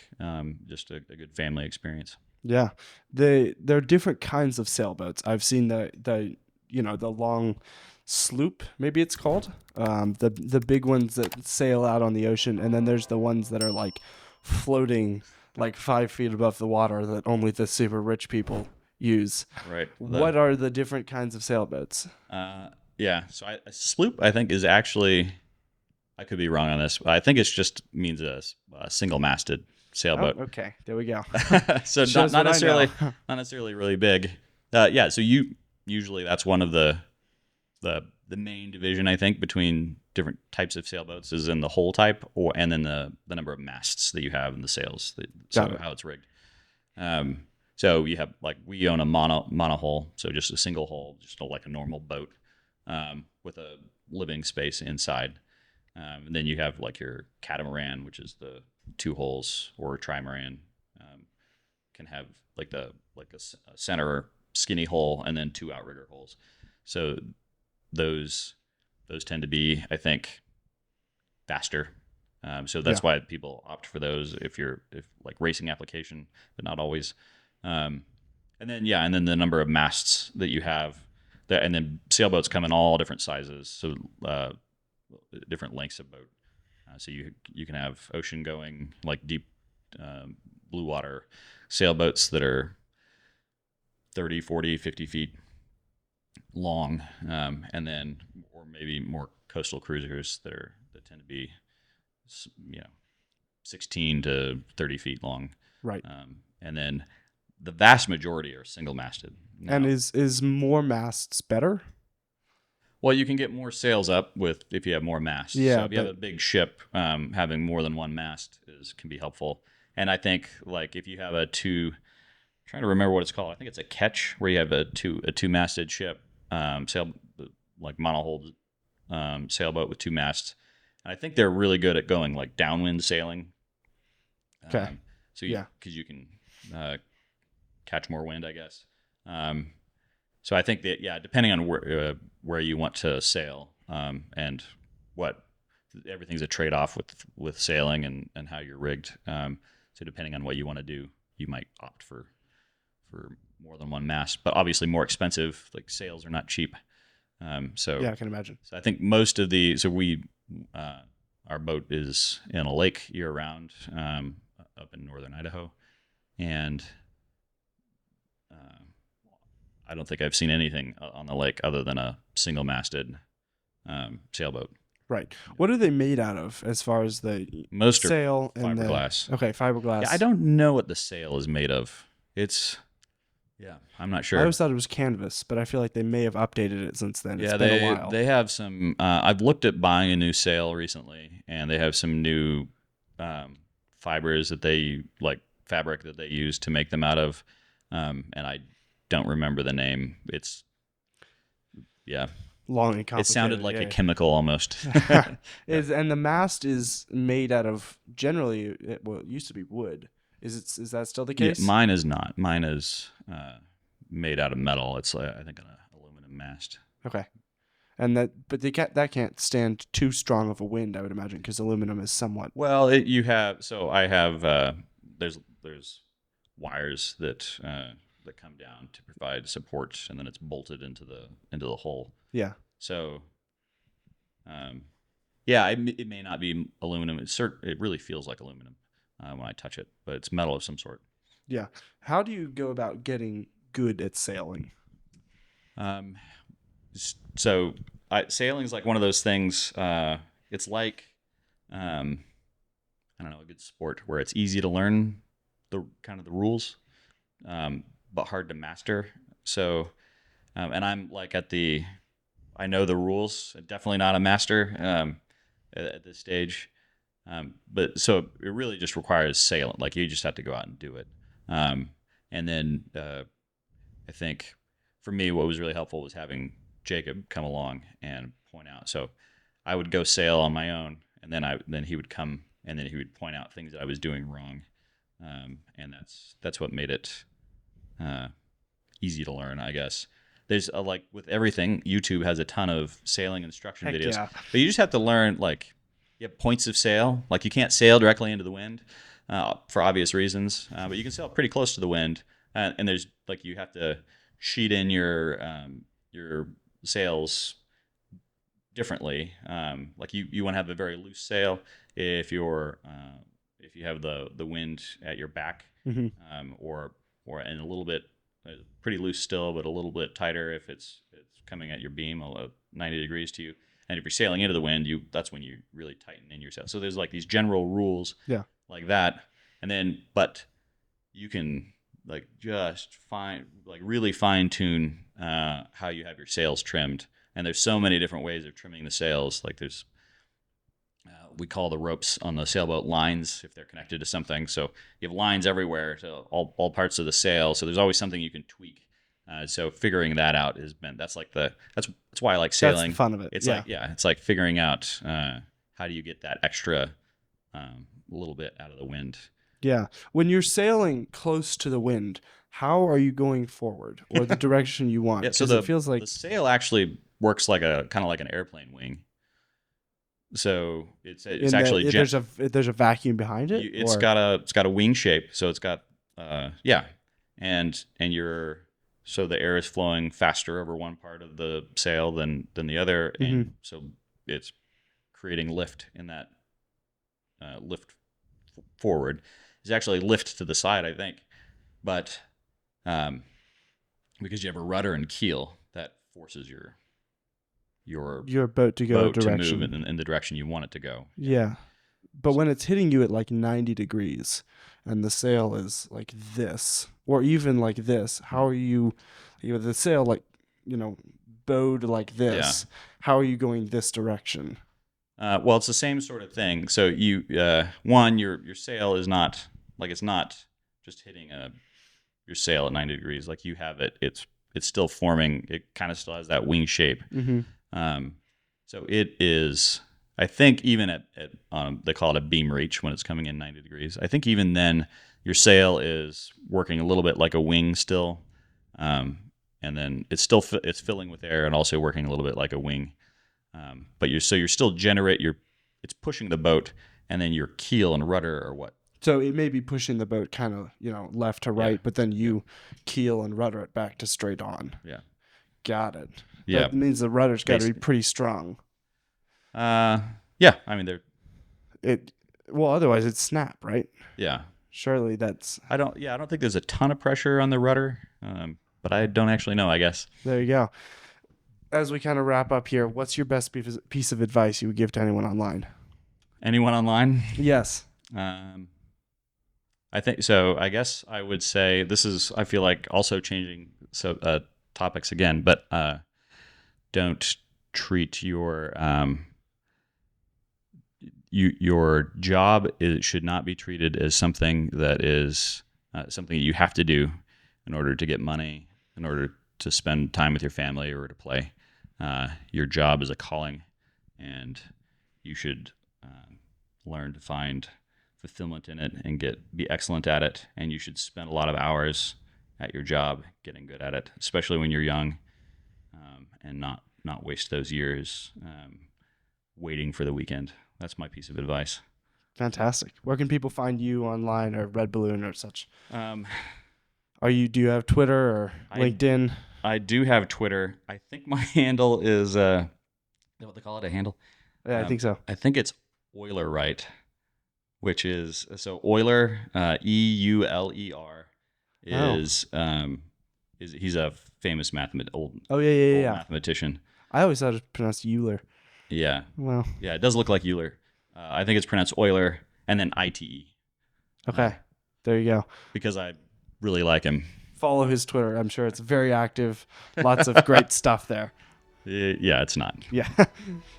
Just a good family experience. Yeah, there are different kinds of sailboats. I've seen the long sloop, maybe it's called, the big ones that sail out on the ocean, and then there's the ones that are like floating like 5 feet above the water that only the super rich people use. Right. What are the different kinds of sailboats? Yeah. So a sloop, I think, is actually, I could be wrong on this. I think it just means a single-masted Oh, sailboat. okay, there we go. So Shows not what I know. necessarily not necessarily really big. Yeah. So usually that's one of the main division, I think, between different types of sailboats is in the hull type, and then the number of masts that you have in the sails. Got it. How it's rigged. So you have, like, we own a monohull, so just a single hull, just like a normal boat, with a living space inside. And then you have like your catamaran, which is the two hulls, or trimaran, can have like a center skinny hull and then two outrigger hulls. So those tend to be, I think, faster. So that's Yeah. why people opt for those if like racing application, but not always. And then the number of masts that you have, and then sailboats come in all different sizes, so different lengths of boat. So you can have ocean going, like deep blue water sailboats that are 30, 40, 50 feet long, and then, or maybe more coastal cruisers that tend to be, 16 to 30 feet long. Right. And then the vast majority are single masted. And is more masts better? Well, you can get more sails up if you have more masts. Yeah, So if you have but a big ship, having more than one mast can be helpful. And I think, like, if you have trying to remember what it's called. I think it's a ketch, where you have a two masted ship, sail, like monohull, sailboat with two masts. And I think they're really good at going like downwind sailing. okay. Because you can catch more wind, I guess. So I think that, yeah, depending on where you want to sail, and what everything's a trade off with sailing and how you're rigged. So depending on what you want to do, you might opt for more than one mast, but obviously more expensive. Like, sails are not cheap. Yeah, I can imagine. So I think most of our boat is in a lake year round, up in northern Idaho, and I don't think I've seen anything on the lake other than a single-masted sailboat. Right. What are they made out of, as far as the Most are sail and fiberglass. Okay, fiberglass. Yeah, I don't know what the sail is made of. I'm not I sure. always thought it was canvas, but I feel like they may have updated it since then. It's Yeah, been a while. they have some. I've looked at buying a new sail recently, and they have some new fibers that they like, fabric that they use to make them out of, and I don't remember the name. It's Long and complicated. It sounded like yeah. a chemical almost. And the mast is made out of, generally, it used to be wood. Is that still the Yeah, case? mine is not. Mine is made out of metal. It's I think an aluminum mast. Okay. And that can't stand too strong of a wind, I would imagine, because aluminum is somewhat. Well, I have there's wires that come down to provide support, and then it's bolted into the hull. Yeah. So, it may not be aluminum. It really feels like aluminum when I touch it, but it's metal of some sort. Yeah. How do you go about getting good at sailing? So sailing is like one of those things. It's like, I don't know, a good sport where it's easy to learn the rules, but hard to master. So, and I'm like I know the rules. Definitely not a master at this stage. But so it really just requires sailing. Like, you just have to go out and do it. And then I think for me, what was really helpful was having Jacob come along and point out. So I would go sail on my own, and then he would come and then he would point out things that I was doing wrong, and that's what made it easy to learn, I guess. There's like with everything, YouTube has a ton of sailing instruction Heck videos, yeah. but you just have to learn like you have points of sail. Like you can't sail directly into the wind for obvious reasons, but you can sail pretty close to the wind, and there's like you have to sheet in your sails differently. Like you want to have a very loose sail if if you have the wind at your back, or and a little bit pretty loose still, but a little bit tighter if it's coming at your beam 90 degrees to you. And if you're sailing into the wind, that's when you really tighten in your sail. So there's like these general rules like that, and then but you can like just really fine tune how you have your sails trimmed. And there's so many different ways of trimming the sails. Like there's we call the ropes on the sailboat lines if they're connected to something. So you have lines everywhere to all parts of the sail. So there's always something you can tweak. So figuring that out that's why I like sailing. That's the fun of it. It's like figuring out how do you get that extra little bit out of the wind. Yeah. When you're sailing close to the wind, how are you going forward or the direction you want? Yeah, so it feels like the sail actually works like kind of like an airplane wing. So it's actually there's a vacuum behind it. It's got a wing shape. So it's got and so the air is flowing faster over one part of the sail than the other, and so it's creating lift in that lift forward. It's actually lift to the side, I think, but because you have a rudder and keel that forces your boat to go to move in the direction you want it to go. Yeah. But when it's hitting you at like 90 degrees and the sail is like this or even like this, how are you the sail like, bowed like this, how are you going this direction? Well, it's the same sort of thing. So you your sail is not like it's not just hitting your sail at 90 degrees. Like you have it's still forming. It kind of still has that wing shape. So it is. I think even at they call it a beam reach when it's coming in 90 degrees. I think even then your sail is working a little bit like a wing still, and then it's still it's filling with air and also working a little bit like a wing. But you're still it's pushing the boat, and then your keel and rudder are what. So it may be pushing the boat kind of left to right, but then you keel and rudder it back to straight on. Yeah, got it. Yeah, that means the rudder's got to be pretty strong. Yeah, I mean otherwise it'd snap, right? Yeah, surely that's. I don't think there's a ton of pressure on the rudder, but I don't actually know. I guess there you go. As we kind of wrap up here, what's your best piece of advice you would give to anyone online? Anyone online? Yes. I think so. I guess I would say this is. I feel like also changing topics again, but don't treat your job should not be treated as something that is something you have to do in order to get money, in order to spend time with your family or to play. Your job is a calling, and you should learn to find fulfillment in it and be excellent at it. And you should spend a lot of hours at your job getting good at it, especially when you're young, and not waste those years waiting for the weekend. That's my piece of advice. Fantastic. Where can people find you online or Red Balloon or such? Do you have Twitter or LinkedIn? I do have Twitter. I think my handle is what they call it, a handle? Yeah, I think so. I think it's Euler Right, which is so Euler, EULER is he's a famous mathematician. I always thought it was pronounced Euler. Yeah. Well. Yeah, it does look like Euler. I think it's pronounced Euler and then ITE. Okay. There you go. Because I really like him. Follow his Twitter. I'm sure it's very active. Lots of great stuff there. Yeah, it's not. Yeah.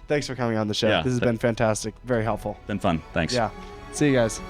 Thanks for coming on the show. This has been fantastic. Very helpful. Been fun. Thanks. Yeah. See you guys.